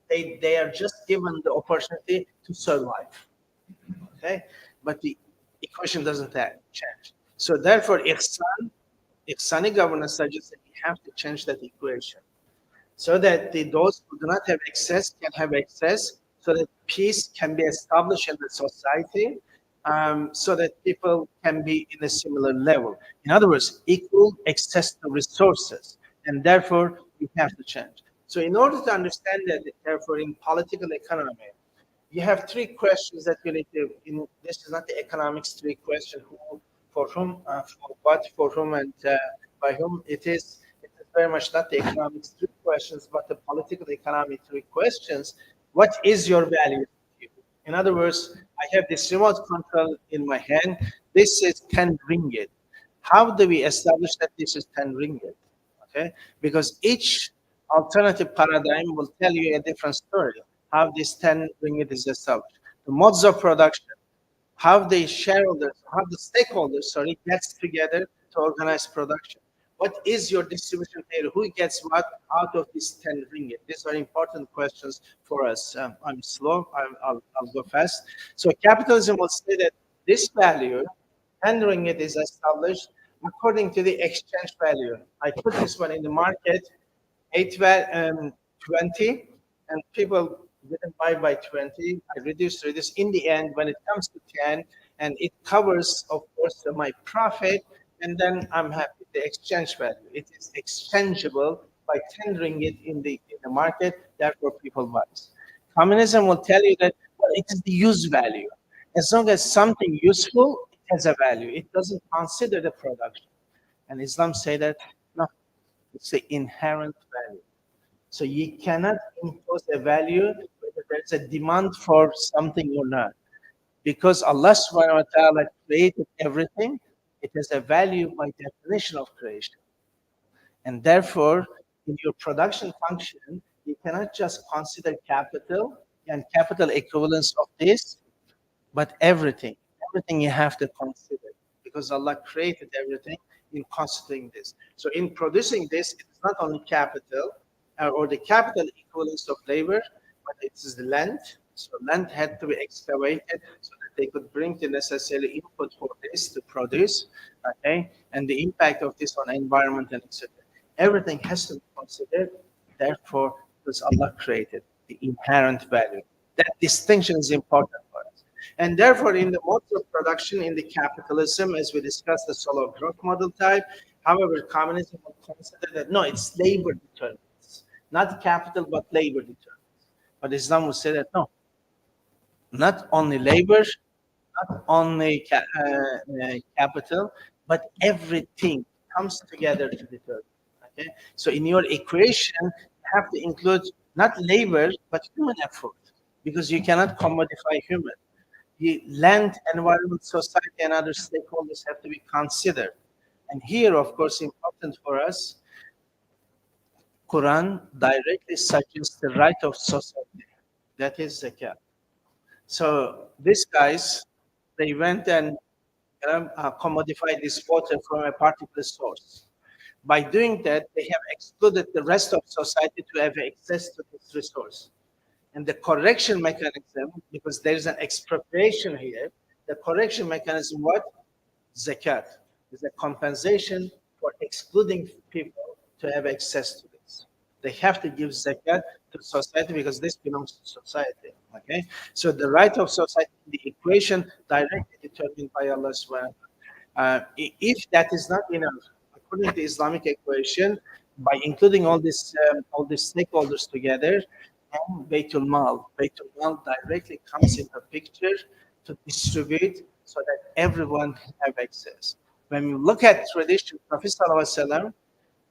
Speaker 3: They are just given the opportunity to survive. Okay, but the equation doesn't change. So therefore, Ihsani governance suggests that we have to change that equation, so that those who do not have access can have access, so that peace can be established in the society, so that people can be in a similar level. In other words, equal access to resources, and therefore we have to change. So in order to understand that, therefore, in political economy, you have three questions that you need to. This is not the economics three question: who, for whom, for what, for whom, and by whom. It is very much not the economics three questions, but the political economy three questions. What is your value? In other words, I have this remote control in my hand. This is 10 ringgit. How do we establish that this is 10 ringgit? Okay, because each alternative paradigm will tell you a different story. How this 10 ringgit is established, the modes of production, how the shareholders, how the stakeholders, sorry, gets together to organize production. What is your distribution area? Who gets what out of this 10 ringgit? These are important questions for us. I'm slow. I'll go fast. So capitalism will say that this value, 10 ringgit, is established according to the exchange value. I put this one in the market, 20, and people didn't buy by 20. I reduce. In the end, when it comes to 10, and it covers, of course, my profit, and then I'm happy. The exchange value, it is exchangeable by 10 ringgit in the market, therefore people buy. Communism will tell you that, well, it is the use value. As long as something useful, it has a value. It doesn't consider the production. And Islam say that, no, it's the inherent value. So you cannot impose a value whether there's a demand for something or not. Because Allah subhanahu wa ta'ala created everything, it has a value by definition of creation. And therefore, in your production function, you cannot just consider capital and capital equivalence of this, but everything. Everything you have to consider, because Allah created everything in considering this. So in producing this, it is not only capital or the capital equivalence of labor, but it is the land. So land had to be excavated so that they could bring the necessary input for this to produce, okay? And the impact of this on environment and etc. Everything has to be considered. Therefore, because Allah created the inherent value. That distinction is important for us. And therefore, in the modes of production in the capitalism, as we discussed, the solo growth model type, however, communism will consider that, no, it's labor determinants, not capital, but labor determinants. But Islam will say that, no, not only labor, not only capital, but everything comes together to determine. Okay? So in your equation, you have to include not labor, but human effort, because you cannot commodify human. The land, environment, society, and other stakeholders have to be considered. And here, of course, important for us, Quran directly suggests the right of society. That is zakat. So these guys, they went and commodified this water from a particular source. By doing that, they have excluded the rest of society to have access to this resource. And the correction mechanism, because there is an expropriation here, the correction mechanism, what? Zakat is a compensation for excluding people to have access to this. They have to give zakat to society because this belongs to society. Okay, so the right of society, the equation directly determined by Allah Subhanahu wa Taala. If that is not enough, according to the Islamic equation, by including all these stakeholders together, and Baitul Mal directly comes into picture to distribute so that everyone have access. When you look at tradition, Prophet ﷺ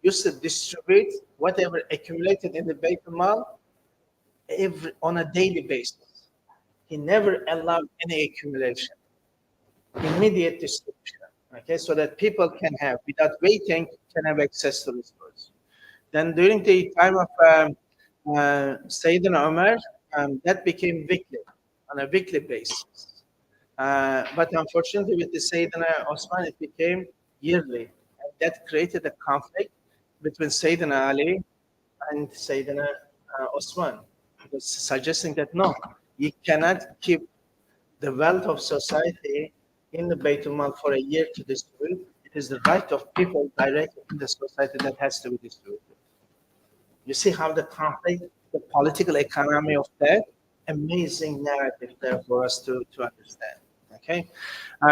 Speaker 3: used to distribute whatever accumulated in the Baitul Mal on a daily basis. He never allowed any accumulation, immediate distribution. Okay, so that people can have, without waiting, can have access to resources. Then during the time of Sayyidina Umar, that became weekly, on a weekly basis. But unfortunately, with the Sayyidina Osman, it became yearly. And that created a conflict between Sayyidina Ali and Sayyidina Osman, suggesting that no, you cannot keep the wealth of society in the Baitul Mal for a year to distribute. It is the right of people directly in the society that has to be distributed. You see how the conflict, the political economy of that, amazing narrative there for us to understand. Okay,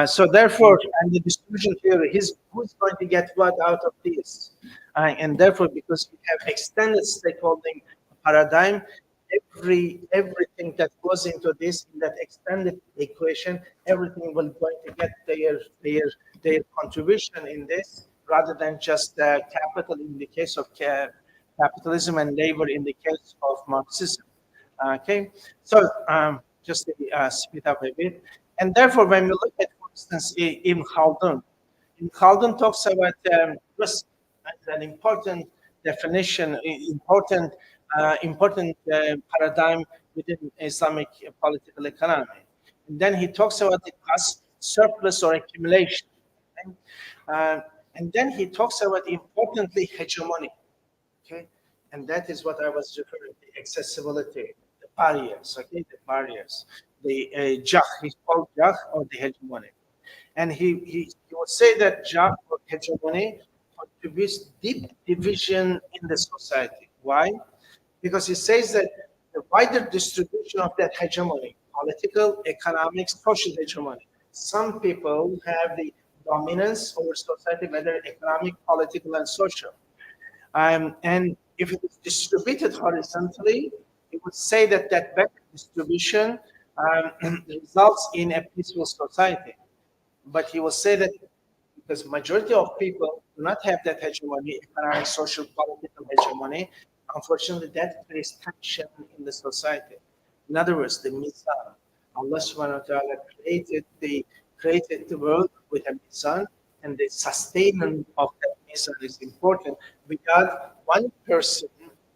Speaker 3: so therefore, and the distribution theory, who's going to get what out of this? And therefore, because we have extended stakeholding paradigm, everything that goes into this in that extended equation, everything will going to get their contribution in this, rather than just capital in the case of capitalism and labor in the case of Marxism. Okay, so just to speed up a bit, and therefore, when we look at, for instance, Ibn Khaldun, Ibn Khaldun talks about risk as an important definition, important paradigm within Islamic political economy. And then he talks about the cost, surplus or accumulation. Okay? And then he talks about, importantly, hegemony. Okay, and that is what I was referring to: accessibility, the barriers. Okay, the barriers, the jah, he's called jah, or the hegemony, and he would say that jah or hegemony contributes deep division in the society. Why? Because he says that the wider distribution of that hegemony, political, economic, social hegemony, some people have the dominance over society, whether economic, political, and social. And if it is distributed horizontally, it would say that that better distribution results in a peaceful society. But he will say that because majority of people do not have that hegemony, economic, social, political hegemony, unfortunately, that creates tension in the society. In other words, the mizan. Allah subhanahu wa ta'ala created the world with a mizan, and the sustainment of that mizan is important. Without one person,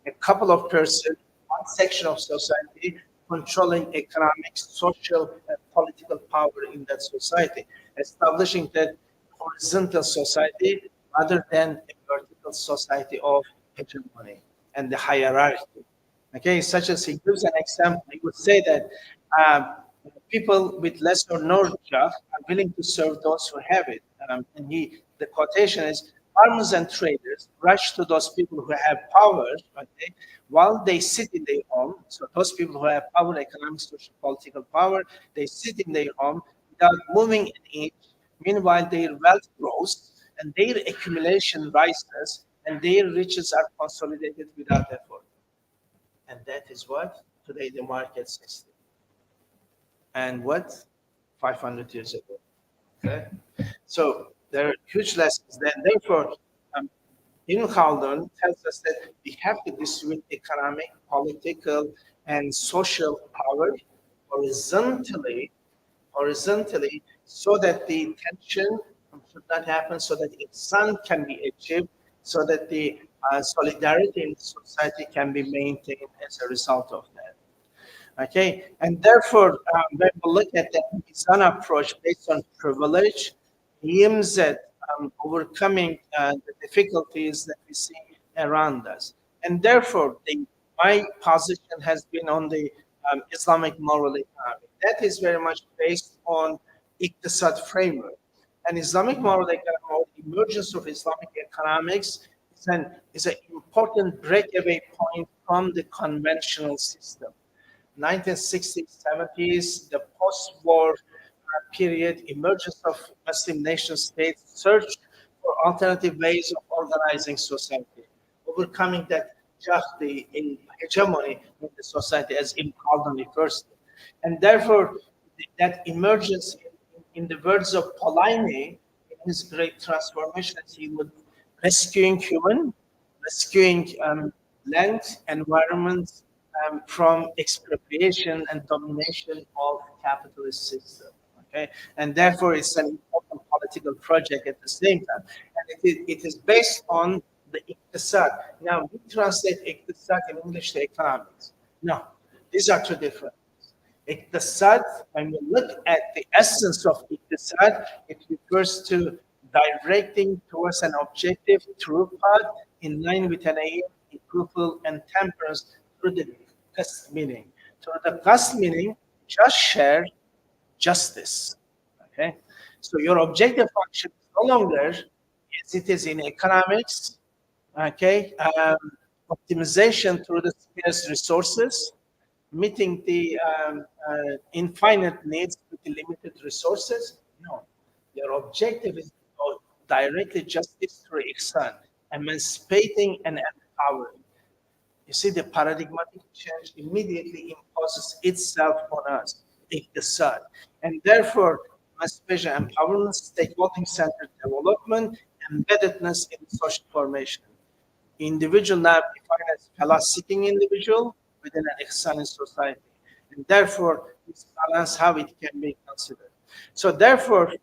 Speaker 3: a couple of persons, one section of society controlling economic, social, and political power in that society, establishing that horizontal society rather than a vertical society of hegemony and the hierarchy. Okay, such as he gives an example, he would say that people with less or no job are willing to serve those who have it. And the quotation is, farmers and traders rush to those people who have power, okay, while they sit in their home. So those people who have power, economic, social, political power, they sit in their home without moving an inch. Meanwhile, their wealth grows and their accumulation rises and their riches are consolidated without effort. And that is what today the market system. And what 500 years ago. Okay, so there are huge lessons there. Therefore, Ibn Khaldun tells us that we have to distribute economic, political, and social power horizontally, so that the tension should not happen, so that ihsan can be achieved, so that the solidarity in society can be maintained as a result of that. Okay, and therefore, when we look at the Mizan approach based on privilege, he aims at overcoming the difficulties that we see around us. And therefore, my position has been on the Islamic moral economy. That is very much based on Iqtisad framework. And Islamic moral economy, or the emergence of Islamic economics, is an important breakaway point from the conventional system. 1960s, 70s, the post-war period, emergence of Muslim nation states, search for alternative ways of organizing society, overcoming that jahdi in hegemony in the society, as Ibn Khaldun refers to. And therefore, that emergence, in the words of Polanyi, in his great transformations, he would rescuing human, rescuing land, environment, from expropriation and domination of capitalist system. Okay, and therefore it's an important political project at the same time, and it is based on the Iqtisad. Now we translate Iqtisad in English to economics. No, these are two different. Iqtisad, when we look at the essence of Iqtisad, it refers to directing towards an objective through path in line with an aim, equal and temperance through the cost meaning. Through the cost meaning, just share justice. Okay, so your objective function is no longer as it is in economics. Okay, optimization through the scarce resources, meeting the infinite needs with the limited resources. No, your objective is directly justice through ihsan, emancipating and empowering. You see, the paradigmatic change immediately imposes itself on us, Iqtisad. And therefore, emancipation, empowerment, stakeholder-centered development, embeddedness in social formation. Individual now defined as fellow-seeking individual within an ihsan society. And therefore, this balance, how it can be considered. So therefore,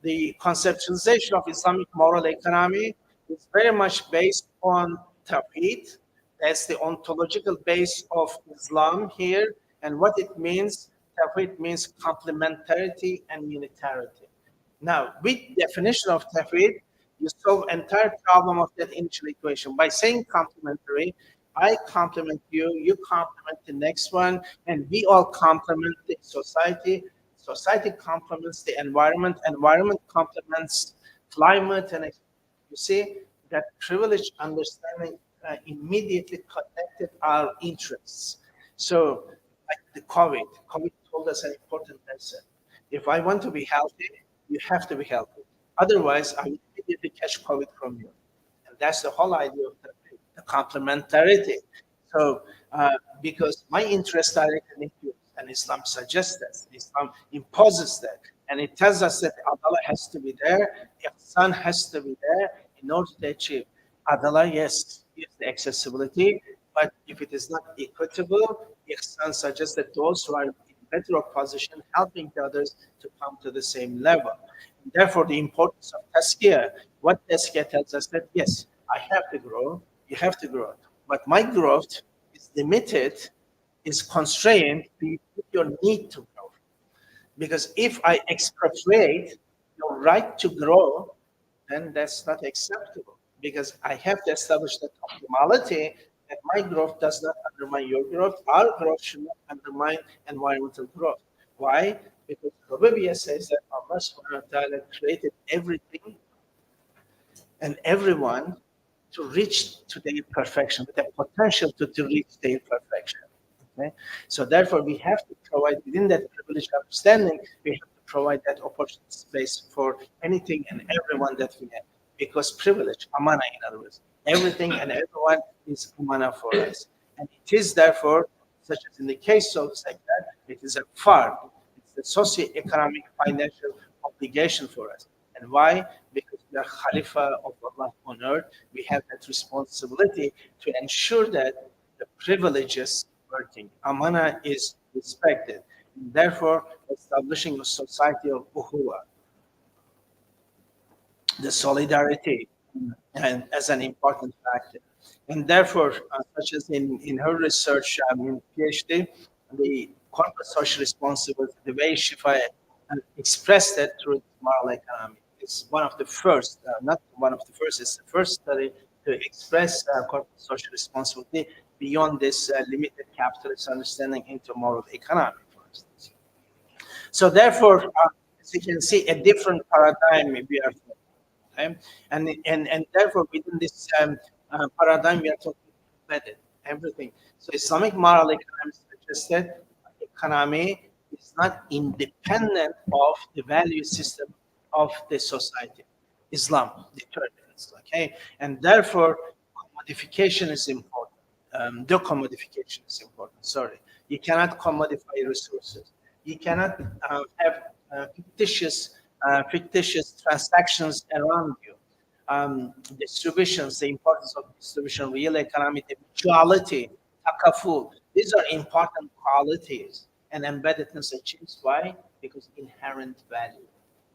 Speaker 3: the conceptualization of Islamic moral economy is very much based on Tawheed. That's the ontological base of Islam here. And what it means, Tawheed means complementarity and unitarity. Now, with definition of Tawheed, you solve entire problem of that initial equation. By saying complementary, I complement you, you complement the next one, and we all complement the society. Society complements the environment complements climate, and you see that privileged understanding immediately connected our interests. So, like the COVID told us an important lesson. If I want to be healthy, you have to be healthy. Otherwise, I will immediately catch COVID from you. And that's the whole idea of the complementarity. So, because my interests are directly linked, and Islam suggests that, Islam imposes that, and it tells us that Adala has to be there, Ihsan has to be there in order to achieve. Adala, yes, is the accessibility, but if it is not equitable, Ihsan suggests that those who are in better position helping the others to come to the same level. And therefore, the importance of Tazkiyah, what Tazkiyah tells us that, yes, I have to grow, you have to grow, but my growth is limited, is constrained with your need to grow. Because if I expropriate your right to grow, then that's not acceptable. Because I have to establish that optimality, that my growth does not undermine your growth. Our growth should not undermine environmental growth. Why? Because Rubaiyah says that Allah subhanahu wa ta'ala created everything and everyone to reach to their perfection, with the potential to reach their perfection. Okay? So therefore, we have to provide, within that privileged understanding, we have to provide that opportunity space for anything and everyone that we have. Because privilege, amana in other words, everything and everyone is amana for us. And it is therefore, such as in the case of Zakat, it is a fard, it's a socio-economic financial obligation for us. And why? Because we are Khalifa of Allah on earth. We have that responsibility to ensure that the privileges working, amana is respected. And therefore, establishing a society of uhuwa, the solidarity, and as an important factor. And therefore, such as in her research, in PhD, the corporate social responsibility, the way Shifa expressed that through moral economy. It's one of the first, not one of the first, it's the first study to express corporate social responsibility beyond this limited capitalist understanding into moral economy, for instance. So therefore, as you can see, a different paradigm we are talking, okay? And therefore, within this paradigm, we are talking embedded everything. So Islamic moral economy suggested economy is not independent of the value system of the society. Islam determines, okay? And therefore, commodification is important. Decommodification is important, sorry. You cannot commodify resources. You cannot have fictitious transactions around you. Distributions, the importance of distribution, real economy, the mutuality, takaful. These are important qualities, and embeddedness achieves. Why? Because inherent value.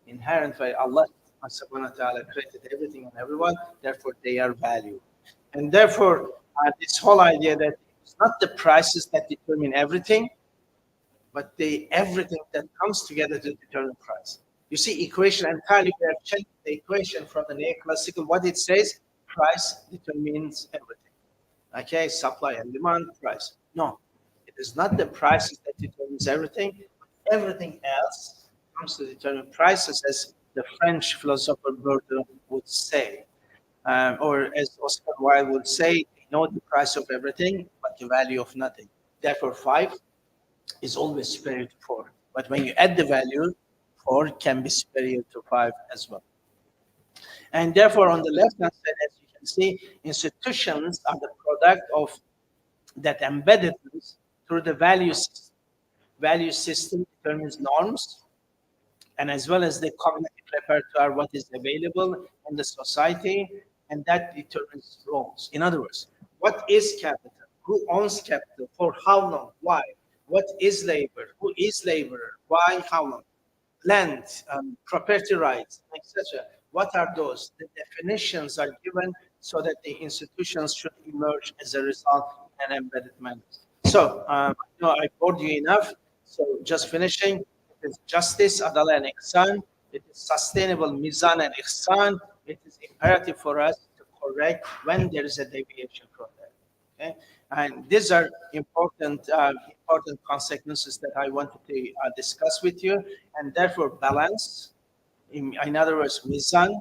Speaker 3: Inherent value. Allah subhanahu wa ta'ala created everything and everyone, therefore they are valued. And therefore, this whole idea that it's not the prices that determine everything, but everything that comes together to determine price. You see, equation entirely, we have changed the equation from the neoclassical. What it says, price determines everything. Okay, supply and demand, price. No, it is not the prices that determines everything. Everything else comes to determine prices, as the French philosopher Bourdieu would say. Or as Oscar Wilde would say, they know the price of everything, but the value of nothing. Therefore, 5 is always superior to 4. But when you add the value, 4 can be superior to 5 as well. And therefore, on the left-hand side, as you can see, institutions are the product of that embeddedness through the value system. Value system determines norms, and as well as the cognitive repertoire, what is available in the society, and that determines roles. In other words, what is capital? Who owns capital? For how long? Why? What is labor? Who is laborer? Why? How long? Land, property rights, etc. What are those? The definitions are given so that the institutions should emerge as a result in an embedded manner. So, I bored you enough. So, just finishing, it is justice, adala, and ihsan. It is sustainable mizan and ihsan. It is imperative for us to correct when there is a deviation from that. Okay? And these are important consequences that I wanted to discuss with you, and therefore balance. In other words, mizan,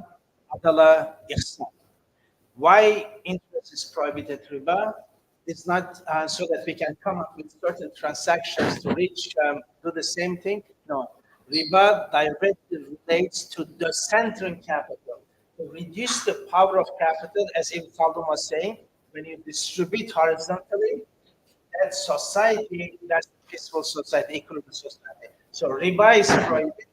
Speaker 3: adala, ihsan. Why interest is prohibited riba? It's not so that we can come up with certain transactions to reach do the same thing. No, riba directly relates to the centering capital, to reduce the power of capital, as Ibn Khaldun was saying. When you distribute horizontally, that society, that's a peaceful society, equitable society. So riba is prohibited,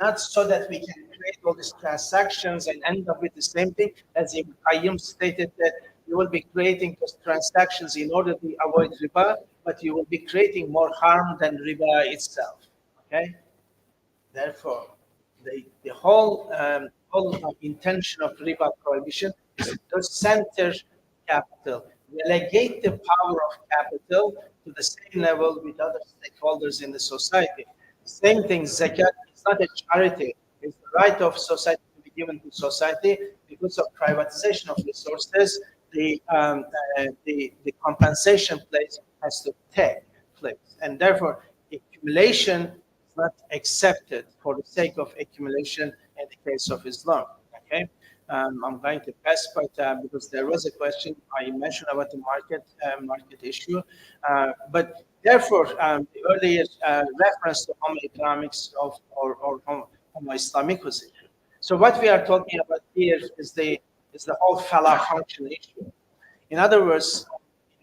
Speaker 3: not so that we can create all these transactions and end up with the same thing, as Ibn Qayyim stated that you will be creating those transactions in order to avoid riba, but you will be creating more harm than riba itself. Okay. Therefore, the whole intention of riba prohibition is to center capital, relegate the power of capital to the same level with other stakeholders in the society. Same thing, zakat is not a charity; it's the right of society to be given to society. Because of privatization of resources, the compensation place has to take place, and therefore accumulation is not accepted for the sake of accumulation in the case of Islam. Okay. I'm going to pass, but because there was a question I mentioned about the market issue, but therefore the earliest reference to Homo economics or Homo Islamic position. So what we are talking about here is the whole Fakhar function issue. In other words,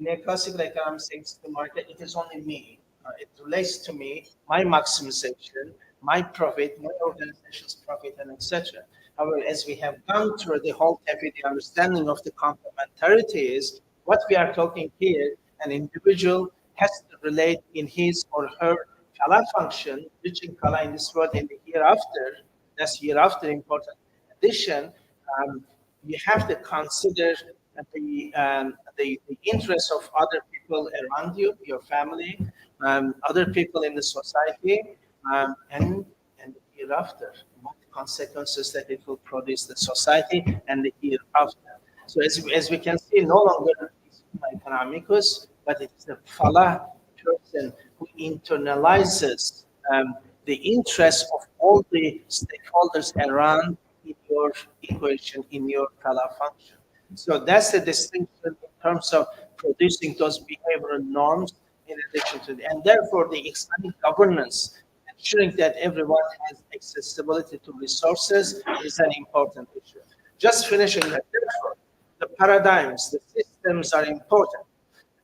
Speaker 3: in a classical economics thinks the market, it is only me. It relates to me, my maximization, my profit, my organization's profit, and etc. However, as we have gone through the whole the understanding of the complementarity is what we are talking here, an individual has to relate in his or her kala function, reaching kala in this world in the hereafter. That's hereafter important addition. You have to consider the interests of other people around you, your family, other people in the society, and the hereafter. What consequences that it will produce the society and the hereafter. So as we can see, no longer economicus, but it's the falah person who internalizes the interests of all the stakeholders around in your equation, in your falah function. So that's the distinction in terms of producing those behavioral norms in addition to the, and therefore the Islamic governance, ensuring that everyone has accessibility to resources is an important issue. Just finishing that, therefore, the paradigms, the systems are important.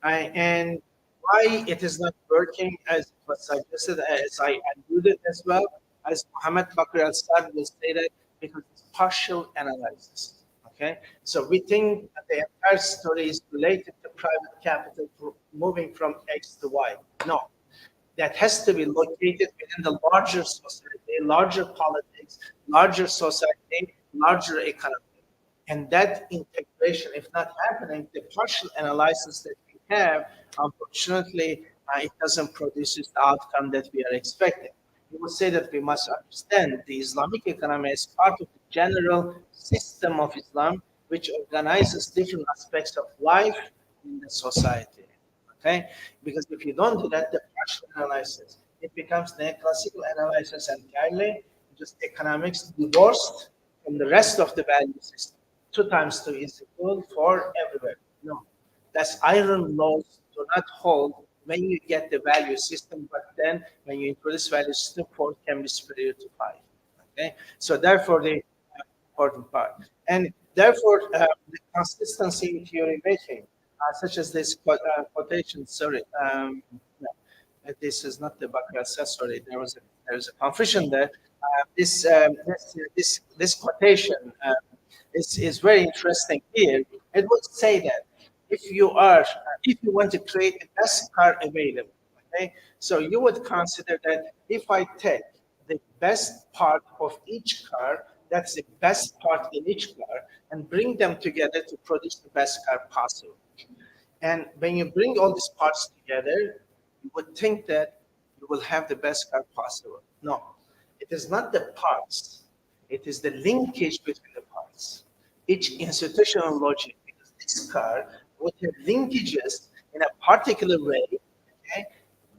Speaker 3: And why it is not working as was suggested, as I alluded as well, as Muhammad Bakr al-Sad will say that because it's partial analysis. Okay, so we think that the entire story is related to private capital moving from X to Y. No, that has to be located within the larger society, larger politics, larger society, larger economy. And that integration, if not happening, the partial analysis that we have, unfortunately, it doesn't produce the outcome that we are expecting. We would say that we must understand the Islamic economy as part of the general system of Islam, which organizes different aspects of life in the society. Okay? Because if you don't do that, the partial analysis, it becomes neoclassical analysis entirely, just economics divorced from the rest of the value system. 2 times 2 is equal for everywhere. No, that's iron laws do not hold when you get the value system, but then when you introduce value system, 4 can be superior to 5. Okay, so therefore the important part, and therefore the consistency in theory making, such as this quotation. Sorry, no, this is not the Bakr sorry. There was a confusion there. This quotation is very interesting here. It would say that if you want to create the best car available, okay, so you would consider that if I take the best part of each car, that's the best part in each car, and bring them together to produce the best car possible. And when you bring all these parts together, you would think that you will have the best car possible. No, it is not the parts. It is the linkage between the parts. Each institutional logic, because this car would have linkages in a particular way, okay?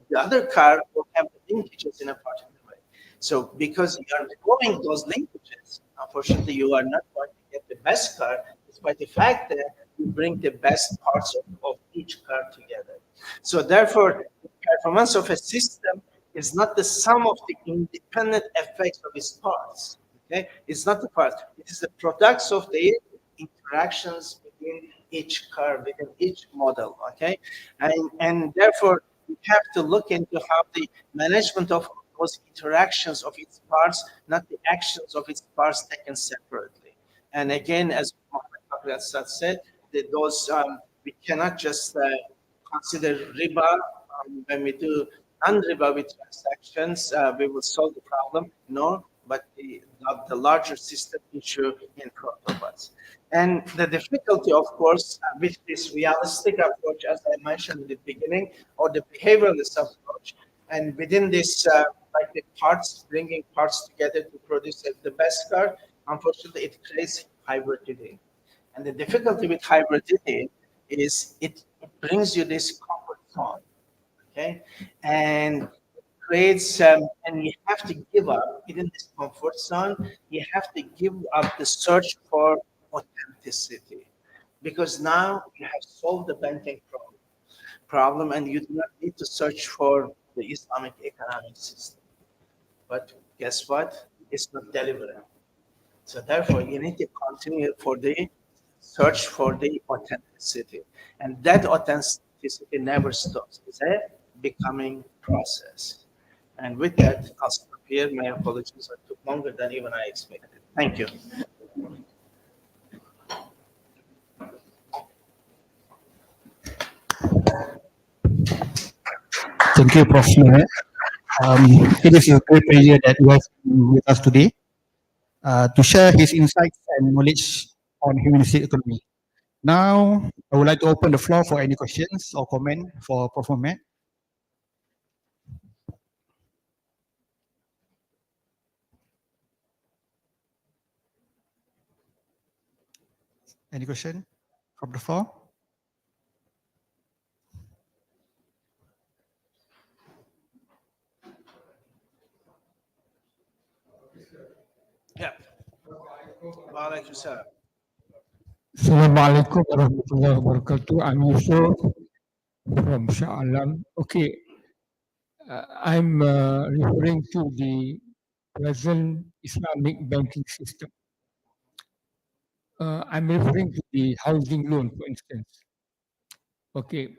Speaker 3: The other car will have the linkages in a particular way. So because you are removing those linkages, unfortunately, you are not going to get the best car, despite the fact that you bring the best parts of each car together. So therefore, the performance of a system is not the sum of the independent effects of its parts. Okay, it's not the parts; it is the products of the interactions within each car, within each model. Okay, and therefore we have to look into how the management of those interactions of its parts, not the actions of its parts taken separately. And again, as Mohammed Bakr said, that those we cannot just consider riba when we do non-riba with transactions, we will solve the problem. No, but the larger system issue in front of us. And the difficulty, of course, with this realistic approach, as I mentioned in the beginning, or the behavioralist approach, and within this, like the parts, bringing parts together to produce the best car, unfortunately, it creates hybridity. And the difficulty with hybridity is it brings you this comfort zone, okay? And creates, and you have to give up within this comfort zone, you have to give up the search for authenticity. Because now you have solved the banking problem and you do not need to search for the Islamic economic system. But guess what? It's not delivering. So therefore, you need to continue for the search for the authenticity. And that authenticity never stops. It's a becoming process. And with that, I'll stop here. My apologies. It took longer than even I expected. Thank you.
Speaker 1: Thank you, Prof. Mehmet. It is a great pleasure that you have been with us today to share his insights and knowledge on humanistic economy. Now, I would like to open the floor for any questions or comment for Prof. Mehmet. Any question from the floor?
Speaker 3: Yeah. Walaikum salam.
Speaker 1: Assalamualaikum warahmatullahi wabarakatuh. I'm Yusuf from Shah Alam. Okay, I'm referring to the present Islamic banking system. I'm referring to the housing loan, for instance. Okay,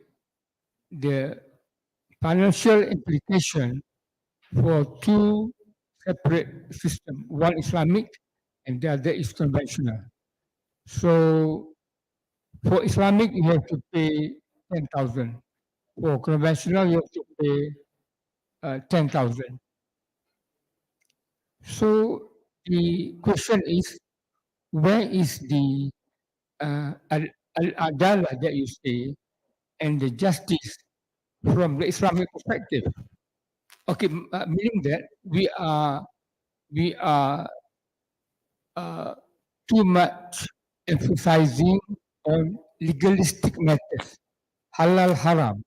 Speaker 1: the financial implication for two separate systems, one Islamic and the other is conventional. So for Islamic, you have to pay 10,000. For conventional, you have to pay 10,000. So the question is, where is the al-adalah that you say and the justice from the Islamic perspective? Okay, meaning that we are uh, too much emphasizing on legalistic matters, halal haram.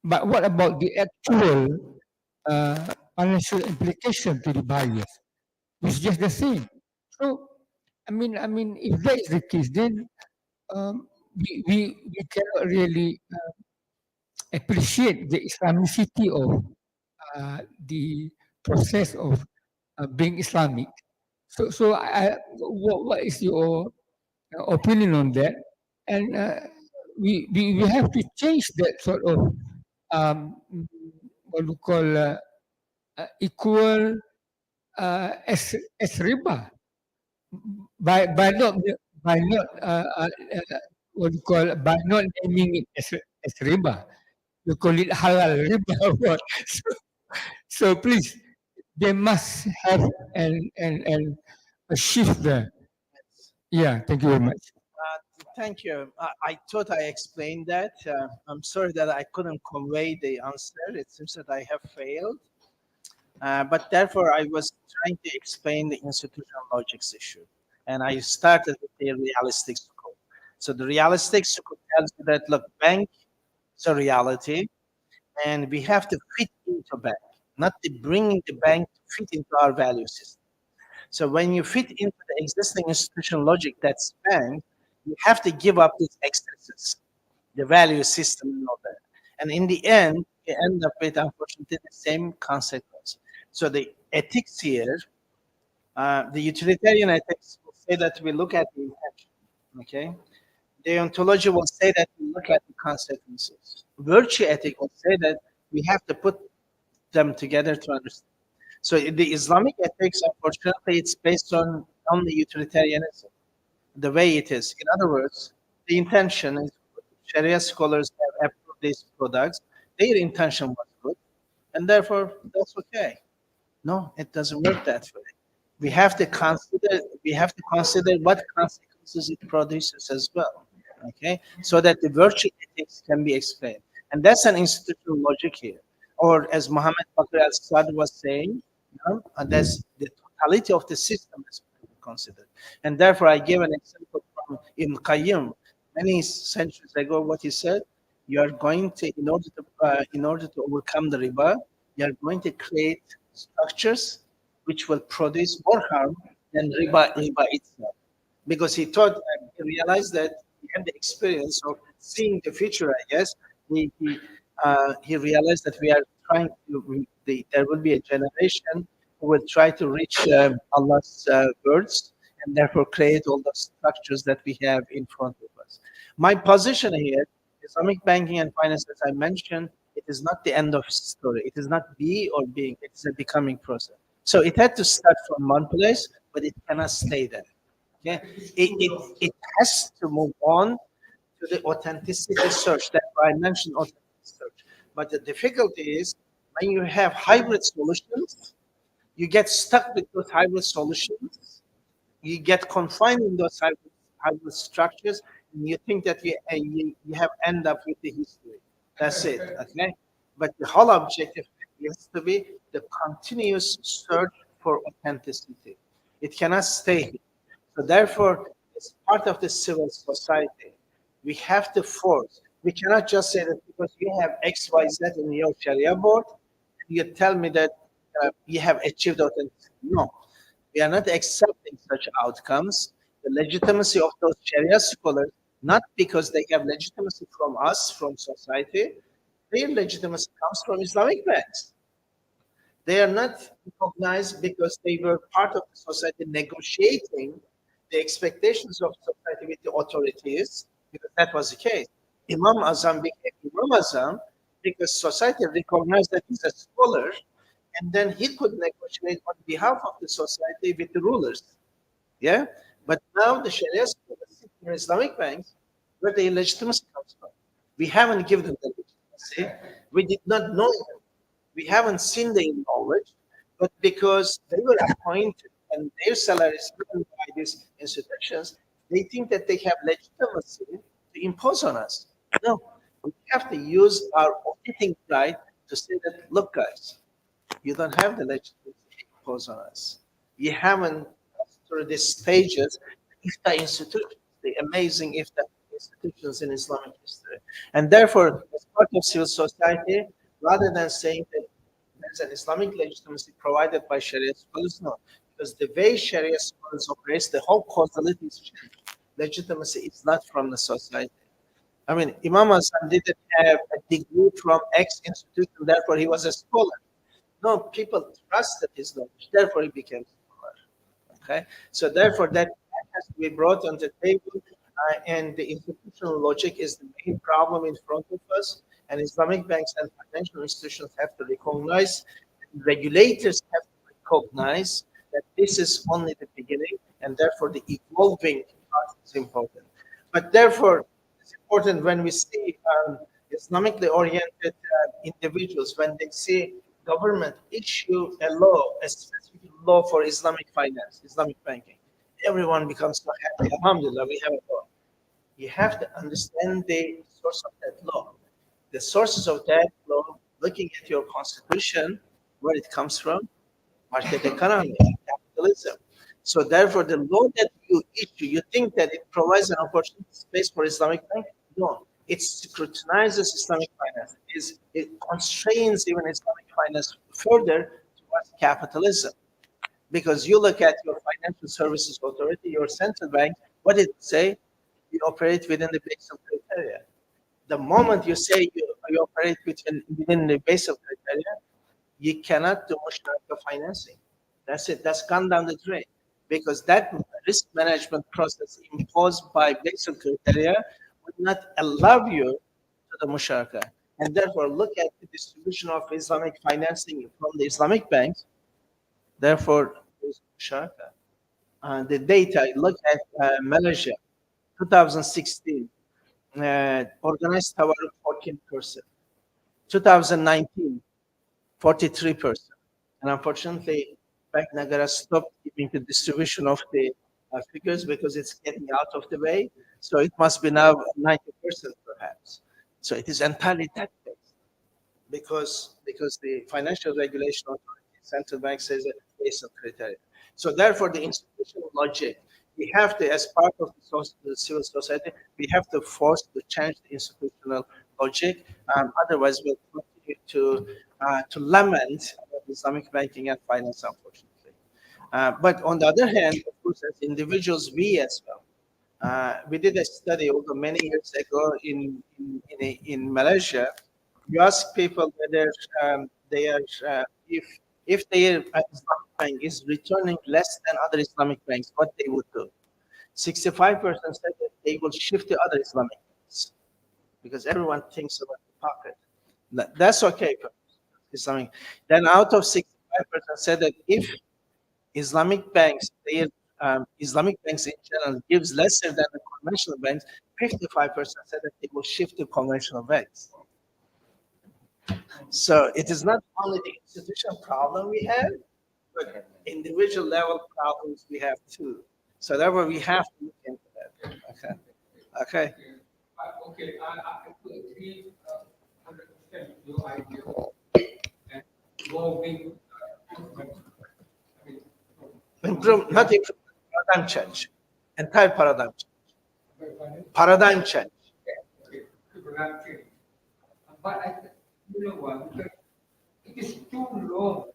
Speaker 1: But what about the actual financial implication to the buyers? It's just the same. So, if that is the case, then we cannot really appreciate the Islamicity of the process of being Islamic. So what is your opinion on that? And we have to change that sort of what we call equal as riba by not what you call by not naming it as riba. You call it halal riba or what? So please, they must have an a shift there. Yeah, thank you very much.
Speaker 3: Thank you. I thought I explained that. I'm sorry that I couldn't convey the answer. It seems that I have failed. But therefore, I was trying to explain the institutional logics issue. And I started with the realistic school. So the realistic school tells you that, look, bank is a reality, and we have to fit into bank, not the bringing the bank to fit into our value system. So when you fit into the existing institutional logic that's bank, you have to give up these excesses, the value system and all that. And in the end, you end up with, unfortunately, the same consequence. So the ethics here, the utilitarian ethics will say that we look at the intention, okay? The ontology will say that we look at the consequences. Virtue ethic will say that we have to put them together to understand. So the Islamic ethics, unfortunately, it's based on the utilitarianism, the way it is. In other words, the intention is good. Sharia scholars have approved these products. Their intention was good, and therefore that's okay. No, it doesn't work that way. We have to consider what consequences it produces as well. Okay, so that the virtue ethics can be explained, and that's an institutional logic here. Or as Muhammad Bakr al-Sad was saying, that's the totality of the system is considered. And therefore, I gave an example from Ibn Qayyim many centuries ago. What he said, you are going to, in order to overcome the riba, you are going to create structures which will produce more harm than riba itself. Because he thought, he realized that he had the experience of seeing the future. I guess he realized that we are trying to. There will be a generation who will try to reach Allah's words and therefore create all the structures that we have in front of us. My position here, Islamic banking and finance, as I mentioned, it is not the end of the story. It is not be or being. It is a becoming process. So it had to start from one place, but it cannot stay there. Okay, it has to move on to the authenticity search. That's why I mentioned authenticity search. But the difficulty is when you have hybrid solutions, you get stuck with those hybrid solutions. You get confined in those hybrid structures, and you think that you have end up with the history. That's it. Okay, but the whole objective has to be the continuous search for authenticity. It cannot stay here. So therefore, as part of the civil society, we have to force. We cannot just say that because you have X, Y, Z in your Sharia board, you tell me that you have achieved authenticity. No, We are not accepting such outcomes. The legitimacy of those Sharia scholars, not because they have legitimacy from us, from society, their legitimacy comes from Islamic banks. They are not recognized because they were part of the society negotiating the expectations of society with the authorities, because that was the case. Imam Azam became Imam Azam because society recognized that he's a scholar, and then he could negotiate on behalf of the society with the rulers. Yeah? But now the Sharia scholars sit in Islamic banks where the legitimacy comes from. We haven't given them the legitimacy. We did not know them. We haven't seen their knowledge, but because they were appointed and their salaries given by these institutions, they think that they have legitimacy to impose on us. No, we have to use our auditing right to say that, look, guys, you don't have the legitimacy to impose on us. You haven't passed through these stages, IFTA institutions, the amazing IFTA institutions in Islamic history. And therefore, as part of civil society, rather than saying that there's an Islamic legitimacy provided by Sharia scholars, no. Because the way Sharia scholars operate, the whole causality is changed. Legitimacy is not from the society. I mean, Imam Hassan didn't have a degree from X institution, therefore he was a scholar. No, people trusted his knowledge, therefore he became a scholar. Okay, so therefore that has to be brought on the table, and the institutional logic is the main problem in front of us. And Islamic banks and financial institutions have to recognize, and regulators have to recognize that this is only the beginning, and therefore the evolving part is important. But therefore, it's important when we see Islamically oriented individuals, when they see government issue a law, a specific law for Islamic finance, Islamic banking, everyone becomes so happy. Alhamdulillah, we have a law. You have to understand the source of that law. The sources of that law, looking at your constitution, where it comes from, market economy, capitalism. So therefore, the law that you issue, you think that it provides an opportunity space for Islamic bank? No. It scrutinizes Islamic finance. It constrains even Islamic finance further towards capitalism. Because you look at your financial services authority, your central bank, what did it say? You operate within the Basel criteria. The moment you say you operate within the Basel criteria, you cannot do musharaka financing. That's it. That's gone down the drain. Because that risk management process imposed by Basel criteria would not allow you to the musharaka. And therefore, look at the distribution of Islamic financing from the Islamic banks. Therefore, there's musharaka. The data, look at Malaysia, 2016, organized tawarruk 14%. 2019, 43%. And unfortunately, Bank Nagara stopped giving the distribution of the figures because it's getting out of the way. So it must be now 90% perhaps. So it is entirely tax-based because the financial regulation authority, central bank says that based on criteria. So therefore, the institutional logic, we have to, as part of the civil society, we have to force to change the institutional logic. Otherwise, we'll continue to lament Islamic banking and finance, unfortunately. But on the other hand, of course, as individuals, we as well. We did a study over many years ago in Malaysia. You ask people whether they are if their Islamic bank is returning less than other Islamic banks, what they would do. 65% said that they will shift to other Islamic banks because everyone thinks about the pocket. That's okay for Islamic. Then out of 65% said that if Islamic banks, Islamic banks in general gives lesser than the conventional banks, 55% said that they will shift to conventional banks. So it is not only the institutional problem we have, but individual level problems we have too. So therefore we have to look into that. Okay. Okay.
Speaker 4: Okay, I could agree 100% with your idea and evolving
Speaker 3: Improve, not improve, paradigm change. Entire paradigm change. Paradigm change.
Speaker 4: But I think, you know what, because it is too long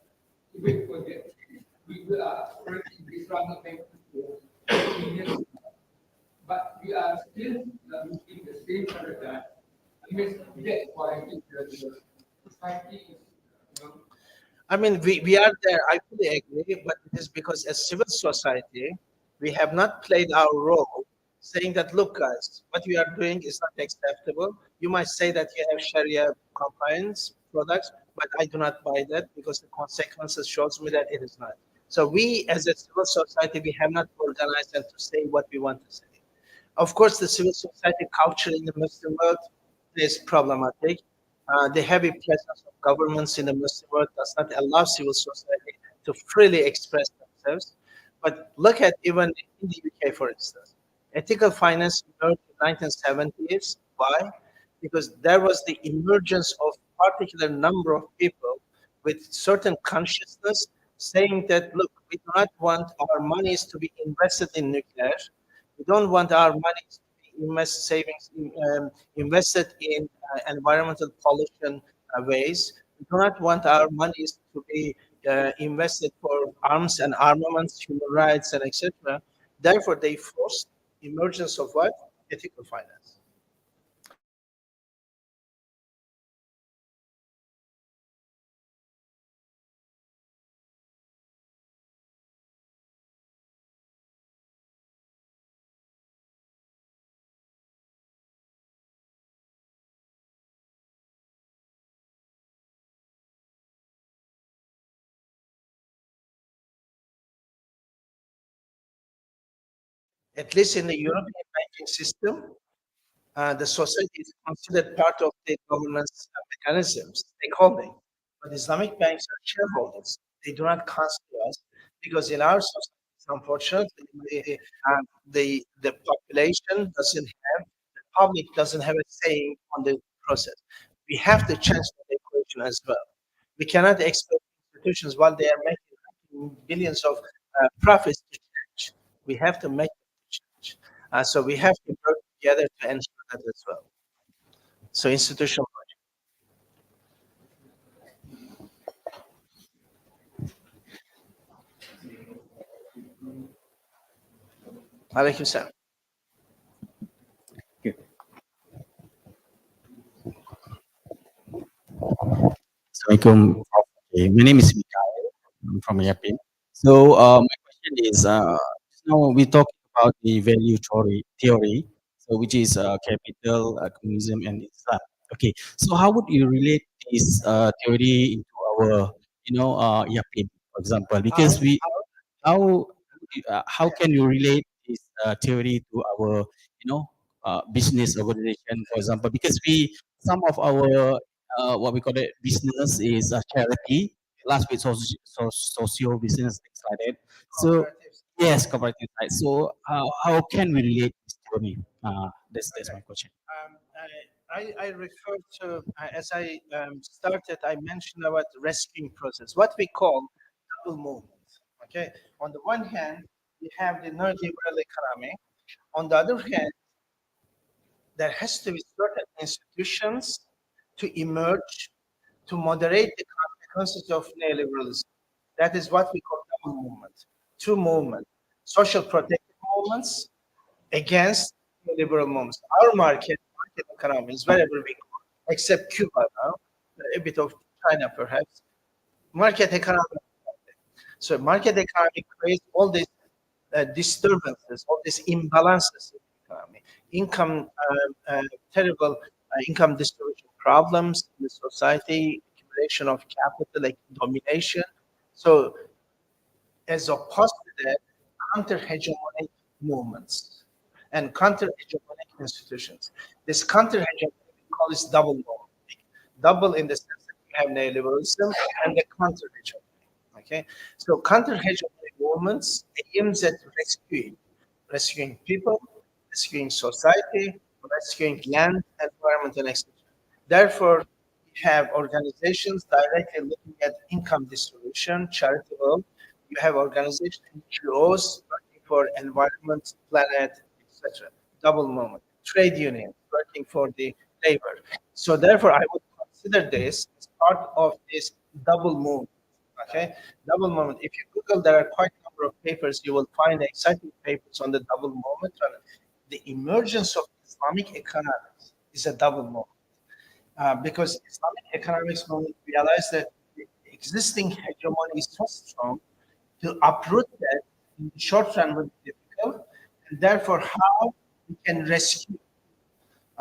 Speaker 4: to wait for that. we are already in this round of banking for 15 years, but we are still using the same paradigm. I mean, that's why I think the society is, you know,
Speaker 3: I mean, we are there. I fully agree, but it is because as civil society, we have not played our role, saying that, look, guys, what we are doing is not acceptable. You might say that you have Sharia compliance products, but I do not buy that because the consequences shows me that it is not. So we, as a civil society, we have not organized and to say what we want to say. Of course, the civil society culture in the Muslim world is problematic. The heavy presence of governments in the Muslim world does not allow civil society to freely express themselves. But look at even in the UK, for instance, ethical finance emerged in 1970s. Why? Because there was the emergence of particular number of people with certain consciousness saying that, look, we do not want our monies to be invested in nuclear. We don't want our money to be invested in environmental pollution ways. We do not want our monies to be invested for arms and armaments, human rights, and etc. Therefore, they forced emergence of what? Ethical finance. At least in the European banking system, the society is considered part of the governance mechanisms, stakeholding. But Islamic banks are shareholders. They do not consider us because in our society, unfortunately, the population doesn't have, the public doesn't have a saying on the process. We have to change the equation as well. We cannot expect institutions while they are making billions of profits to change. We have to make them to change. So we have to work together to ensure that as well. So institutional logic. Alaikum salam.
Speaker 5: Assalamualaikum. Okay, my name is Mikael. I'm from Yapin. So my question is, just now we talked about the value theory, so which is capital, communism, and Islam. Okay, so how would you relate this theory into our, Yapin, for example? Because how how can you relate this theory to our, business organization, for example? Because some of our what we call it business is a charity, last with socio business things like that. So yes, cooperative side. So how can we relate this theory? That's my question.
Speaker 3: Um, I refer to, as I started, I mentioned about rescuing process, what we call double movement. Okay, on the one hand, we have the neoliberal economy. On the other hand, there has to be certain institutions to emerge to moderate the consequences of neoliberalism. That is what we call double movement, two movements, social protective movements against neoliberal movements. Our market economy is very, very big, except Cuba now, a bit of China perhaps. Market economy. So market economy creates all these disturbances, all these imbalances in the economy, income, terrible income distribution problems in the society, accumulation of capital, like domination. So as opposed to that, counter-hegemonic movements and counter-hegemonic institutions. This counter-hegemonic we call this double movement. Double in the sense that you have neoliberalism and the counter-hegemonic. Okay, so counter-hegemonic movements aims at rescuing people, rescuing society, rescuing land, environment, and etc. Therefore, we have organizations directly looking at income distribution, charitable. You have organizations, NGOs working for environment, planet, etc. Double movement. Trade unions working for the labor. So therefore, I would consider this as part of this double movement. Okay, double moment. If you Google, there are quite a number of papers. You will find exciting papers on the double moment. The emergence of Islamic economics is a double moment. Because Islamic economics moment realized that the existing hegemony is so strong, to uproot that in the short run will be difficult, and therefore how we can rescue,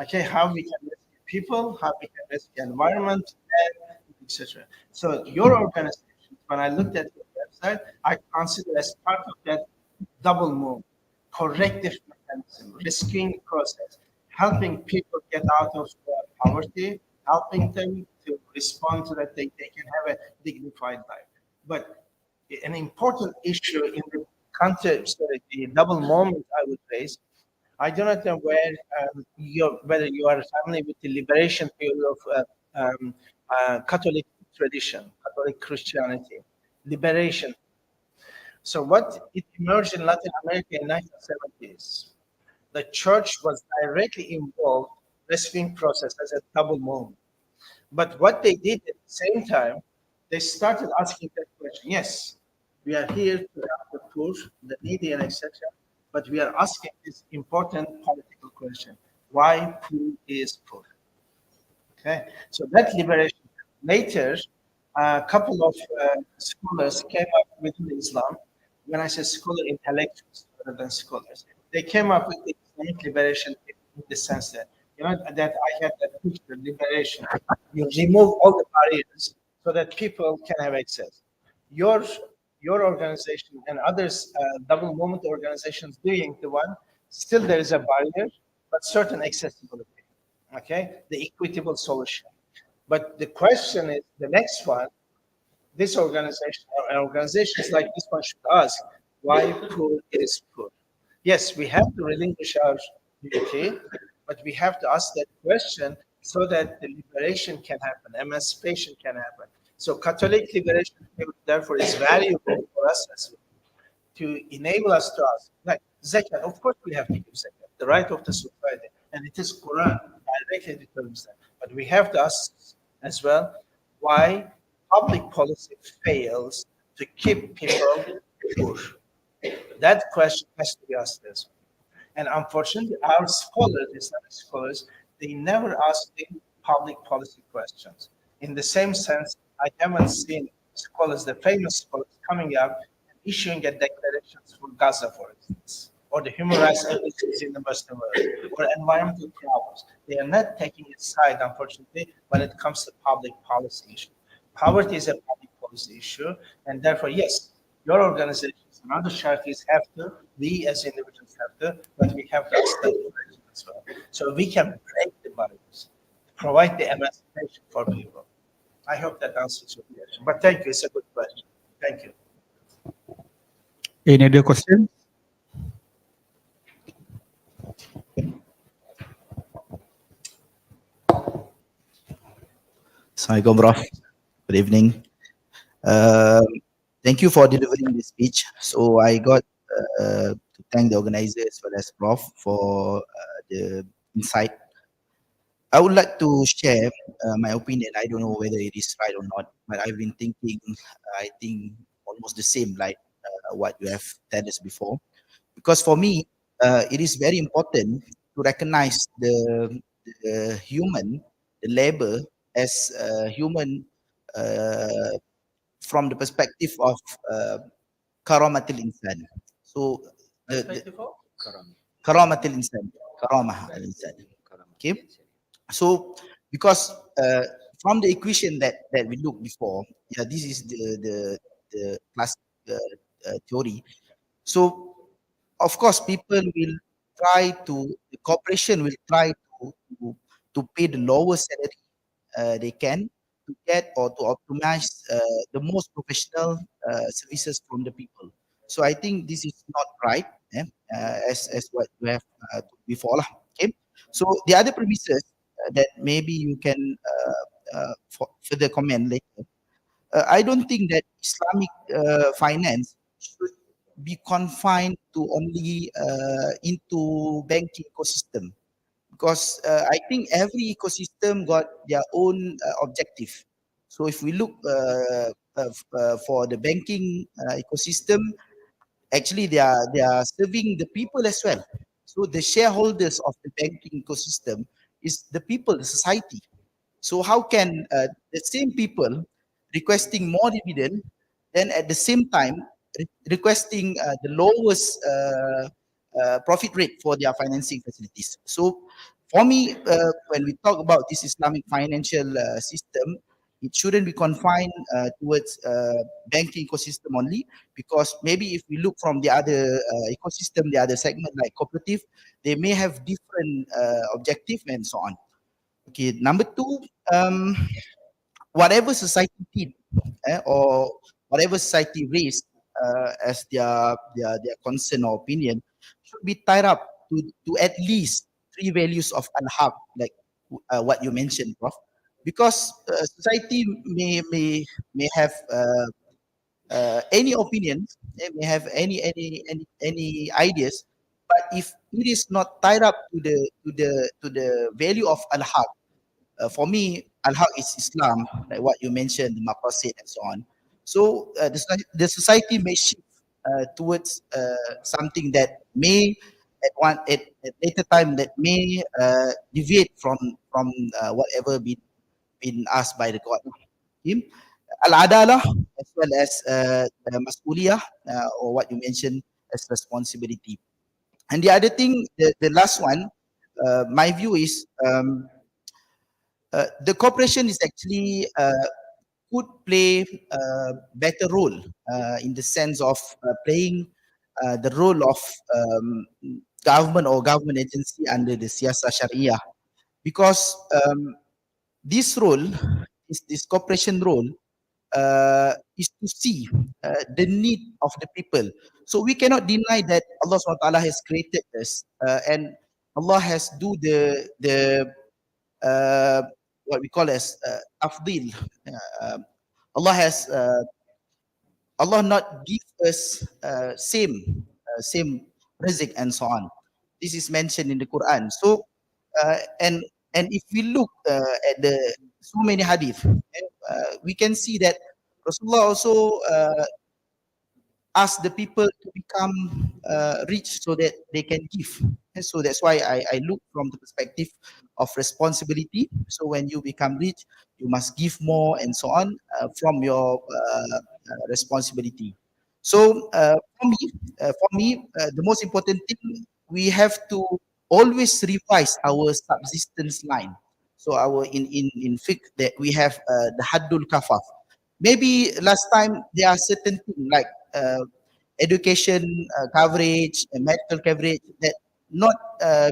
Speaker 3: okay, how we can rescue people, how we can rescue environment, and etc. So your organization, when I looked at your website, I consider as part of that double move, corrective mechanism, rescuing process, helping people get out of poverty, helping them to respond so that they can have a dignified life. But an important issue in the context, the double moment I would raise, I do not know whether you are familiar with the liberation theory of Catholic tradition, Catholic Christianity, liberation. So what it emerged in Latin America in 1970s, the church was directly involved rescuing process as a double moment. But what they did at the same time, they started asking that question. Yes, we are here to help the poor, the needy, and etc. But we are asking this important political question: why poor is poor? Okay, so that liberation. Later, a couple of scholars came up within Islam. When I say scholar, intellectuals rather than scholars, they came up with the Islamic liberation in the sense that that I had that picture liberation. You remove all the barriers so that people can have access. Your your organization and others, double moment organizations doing the one, still there is a barrier, but certain accessibility. Okay, the equitable solution. But the question is the next one, this organization or organizations like this one should ask why poor is poor. Yes, we have to relinquish our duty, but we have to ask that question so that the liberation can happen, emancipation can happen. So Catholic liberation, therefore, is valuable for us as well, to enable us to ask, like zakat, of course we have to give zakat, the right of the society, and it is Quran directly determines that. But we have to ask as well why public policy fails to keep people poor. That question has to be asked as well. And unfortunately, our scholars, Islamic scholars, they never ask the public policy questions. In the same sense, I haven't seen scholars, the famous scholars, coming out and issuing a declarations for Gaza, for instance, or the human rights abuses in the Western world, or environmental problems. They are not taking a side, unfortunately, when it comes to public policy issues. Poverty is a public policy issue, and therefore, yes, your organizations and other charities have to, we as individuals have to, but we have to ask that question as well. So we can break the barriers, provide the emancipation for people. I hope that answers your question. But thank you, it's a good question. Thank you.
Speaker 1: Any other question?
Speaker 6: Assalamualaikum, Prof. Good evening. Um, Thank you for delivering this speech. So I got to thank the organizer as well as Prof for the insight. I would like to share my opinion. I don't know whether it is right or not, but I've been thinking, I think almost the same like what you have told us before. Because for me, it is very important to recognize the human, the labor as human uh, from the perspective of karamatil insan. So the karamatil insan, karamah al insan. Okay. So because from the equation that we looked before, yeah, this is the classic theory. So of course, people will try to, the corporation will try to pay the lowest salary they can to get or to optimize the most professional services from the people. So I think this is not right, as what you have before lah. Okay. So the other premises that maybe you can further comment later. I don't think that Islamic finance should be confined to only into banking ecosystem, because I think every ecosystem got their own objective. So if we look for the banking ecosystem, actually they are serving the people as well. So the shareholders of the banking ecosystem is the people, the society. So how can the same people requesting more dividend, then at the same time requesting the lowest profit rate for their financing facilities? So for me, when we talk about this Islamic financial system, it shouldn't be confined towards banking ecosystem only, because maybe if we look from the other ecosystem, the other segment like cooperative, they may have different objective and so on. Okay, number two, whatever society did or whatever society raised as their concern or opinion should be tied up to at least three values of al-haq, like what you mentioned, Prof. Because society may have any opinions, may have any ideas, but if it is not tied up to the value of al-haq, for me, al-haq is Islam, like what you mentioned, the maqasid and so on. So the society may shift towards something that may at later time that may deviate from whatever been asked by the God. Okay? Al-adalah as well as mas'uliyah, or what you mentioned as responsibility. And the other thing, the last one, my view is the corporation is actually could play a better role in the sense of playing the role of government or government agency under the Siyasa Sharia, because this role, this corporation role, is to see the need of the people. So we cannot deny that Allah SWT has created us, and Allah has do the what we call as tafdil. Allah has Allah not give us same rizq and so on. This is mentioned in the Quran. So and if we look at the so many hadith, we can see that Rasulullah also ask the people to become rich so that they can give. And so that's why I look from the perspective of responsibility. So when you become rich, you must give more and so on from your responsibility. So for me, the most important thing, we have to always revise our subsistence line. So our in fiqh that we have the haddul kafaf. Maybe last time there are certain things like education coverage, medical coverage that not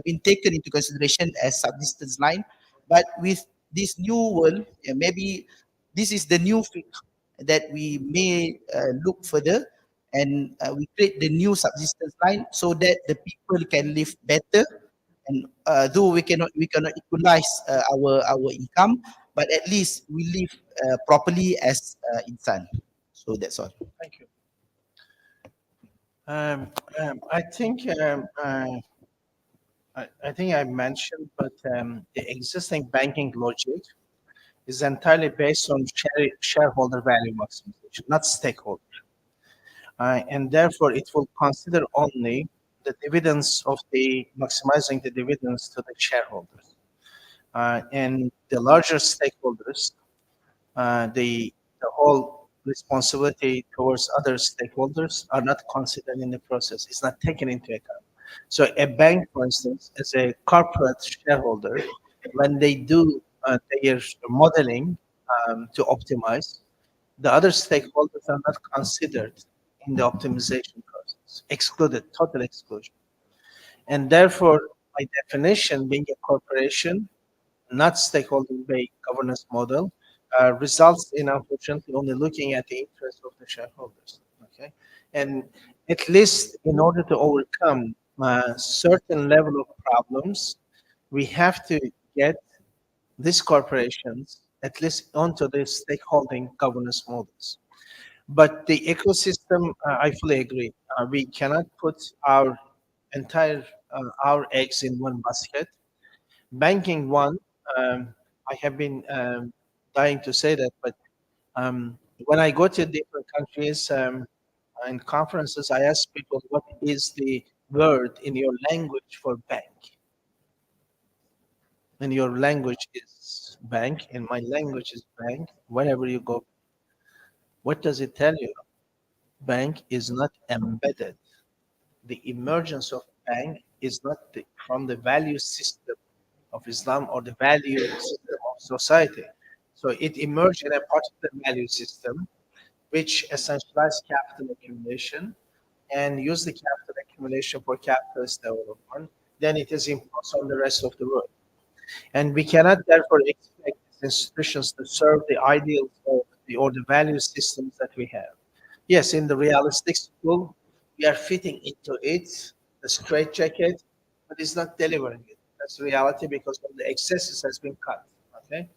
Speaker 6: been taken into consideration as subsistence line, but with this new world, maybe this is the new fix that we may look further, and we create the new subsistence line so that the people can live better. And though we cannot equalize our income, but at least we live properly as insan. So that's all.
Speaker 3: Thank you. I think I think I mentioned, but the existing banking logic is entirely based on shareholder value maximization, not stakeholder. And therefore, it will consider only the dividends of the maximizing the dividends to the shareholders. And the larger stakeholders, the whole responsibility towards other stakeholders are not considered in the process. It's not taken into account. So a bank, for instance, as a corporate shareholder, when they do their modeling to optimize, the other stakeholders are not considered in the optimization process, excluded, total exclusion. And therefore, by definition, being a corporation, not stakeholder-based governance model, results in, unfortunately, only looking at the interests of the shareholders. Okay, and at least in order to overcome a certain level of problems, we have to get these corporations at least onto the stakeholding governance models. But the ecosystem, I fully agree. We cannot put our eggs in one basket. Banking one, I have been dying to say that, but When I go to different countries and conferences, I ask people, what is the word in your language for bank? In your language is bank, in my language is bank. Wherever you go, what does it tell you? Bank is not embedded. The emergence of bank is not from the value system of Islam or the value system of society. So it emerged in a particular value system which essentialized capital accumulation and use the capital accumulation for capitalist development. Then it is imposed on the rest of the world. And we cannot therefore expect institutions to serve the ideals of or the value systems that we have. Yes, in the realistic school, we are fitting into it, the straitjacket, but it's not delivering it. That's reality because all the excesses has been cut. Okay,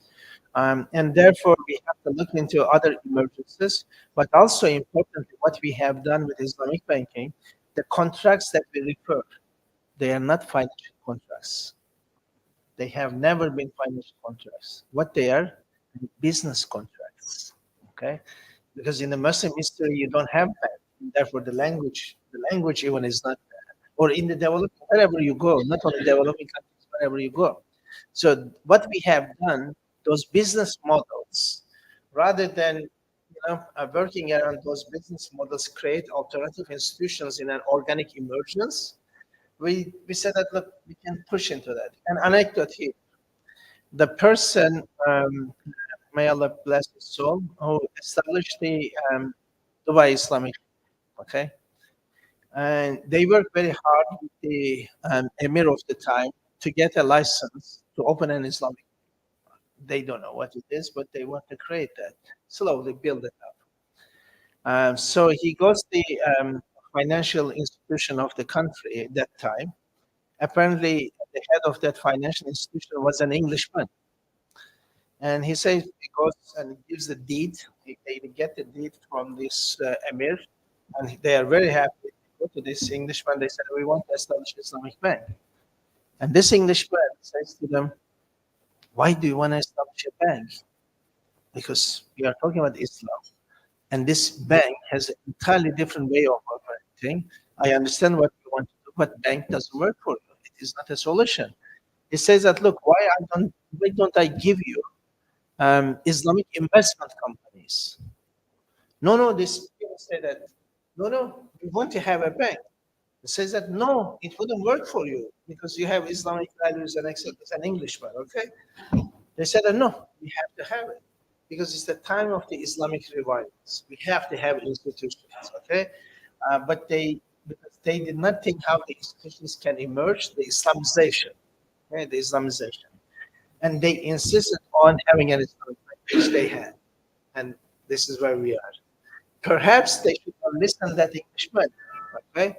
Speaker 3: and therefore we have to look into other emergencies, but also importantly, what we have done with Islamic banking, the contracts that we refer, they are not financial contracts. They have never been financial contracts. What they are? Business contracts. Okay, because in the Muslim history you don't have that. Therefore, the language even is not there. Or in the developing, wherever you go, not only developing countries, wherever you go. So what we have done, those business models, rather than working around those business models, create alternative institutions in an organic emergence. We said that look, we can push into that. An anecdote here: the person, may Allah bless his soul, who established the Dubai Islamic, okay, and they worked very hard with the emir of the time to get a license to open an Islamic. They don't know what it is, but they want to create that, slowly build it up. So he goes to the financial institution of the country at that time. Apparently, the head of that financial institution was an Englishman. And he says he goes and gives the deed. They get the deed from this emir, and they are very happy. They go to this Englishman. They said, "We want to establish Islamic bank." And this Englishman says to them, "Why do you want to establish a bank? Because we are talking about Islam, and this bank has an entirely different way of operating. I understand what you want to do, but bank doesn't work for you. It is not a solution." He says that, "Look, why don't I give you Islamic investment companies?" No, these people say that, no, we want to have a bank. It says that, no, it wouldn't work for you because you have Islamic values and etc. It's an Englishman, okay? They said that, no, we have to have it because it's the time of the Islamic revivals. We have to have institutions, okay? Because they did not think how the institutions can emerge, the Islamization, okay? The Islamization. And they insisted on having an Islamic bank, which they had. And this is where we are. Perhaps they should have listened that Englishman, okay?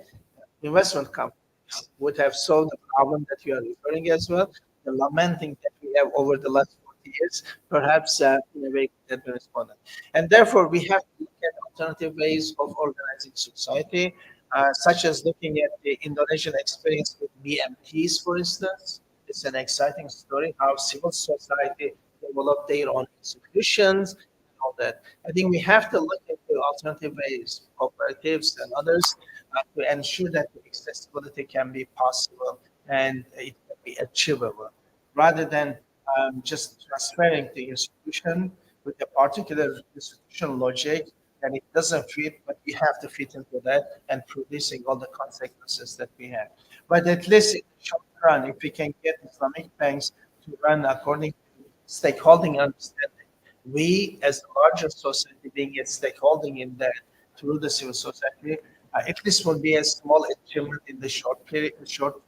Speaker 3: Investment companies would have solved the problem that you are referring as well, the lamenting that we have over the last 40 years, perhaps in a way that have been responded. And therefore, we have to look at alternative ways of organizing society, such as looking at the Indonesian experience with BMTs, for instance. It's an exciting story how civil society developed their own institutions and all that. I think we have to look into alternative ways, cooperatives and others, to ensure that the accessibility can be possible and it can be achievable, rather than just transferring the institution with a particular institutional logic and it doesn't fit, but we have to fit into that and producing all the consequences that we have. But at least in the short run, if we can get Islamic banks to run according to stakeholding understanding, we as a larger society being a stakeholding in that through the civil society, at least will be a small achievement in the short period, short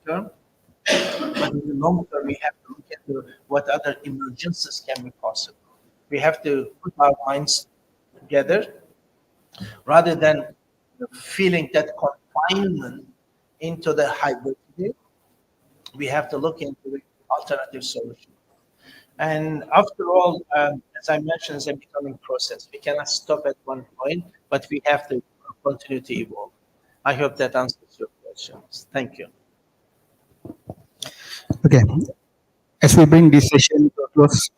Speaker 3: term. But in the long term, we have to look into what other emergencies can be possible. We have to put our minds together rather than feeling that confinement into the hybridity. We have to look into the alternative solution. And after all, as I mentioned, it's a becoming process. We cannot stop at one point, but we have to continue to evolve. I hope that answers your questions. Thank you.
Speaker 1: Okay. As we bring this session to a close,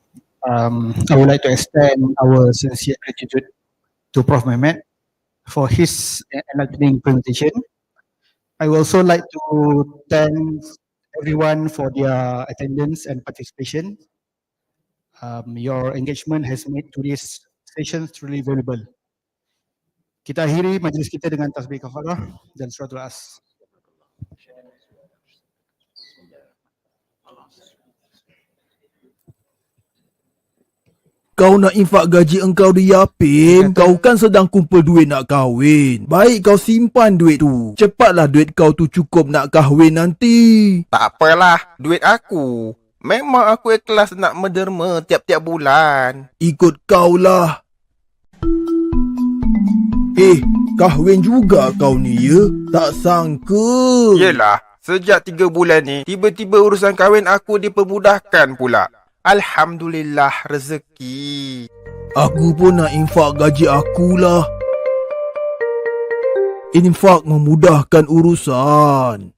Speaker 1: I would like to extend our sincere gratitude to Prof. Mehmet for his enlightening presentation. I would also like to thank everyone for their attendance and participation. Your engagement has made today's session truly valuable. Kita akhiri majlis kita dengan tasbih kafarah dan suratul as.
Speaker 7: Kau nak infak gaji engkau di Yapin, kau kan sedang kumpul duit nak kahwin. Baik kau simpan duit tu. Cepatlah duit kau tu cukup nak kahwin nanti.
Speaker 8: Tak apalah, duit aku. Memang aku ikhlas nak menderma tiap-tiap bulan.
Speaker 7: Ikut kau lah. Kahwin juga kau ni ya? Tak sangka.
Speaker 8: Yelah, sejak 3 bulan ni, tiba-tiba urusan kahwin aku dipermudahkan pula. Alhamdulillah rezeki.
Speaker 7: Aku pun nak infak gaji akulah. Infak memudahkan urusan.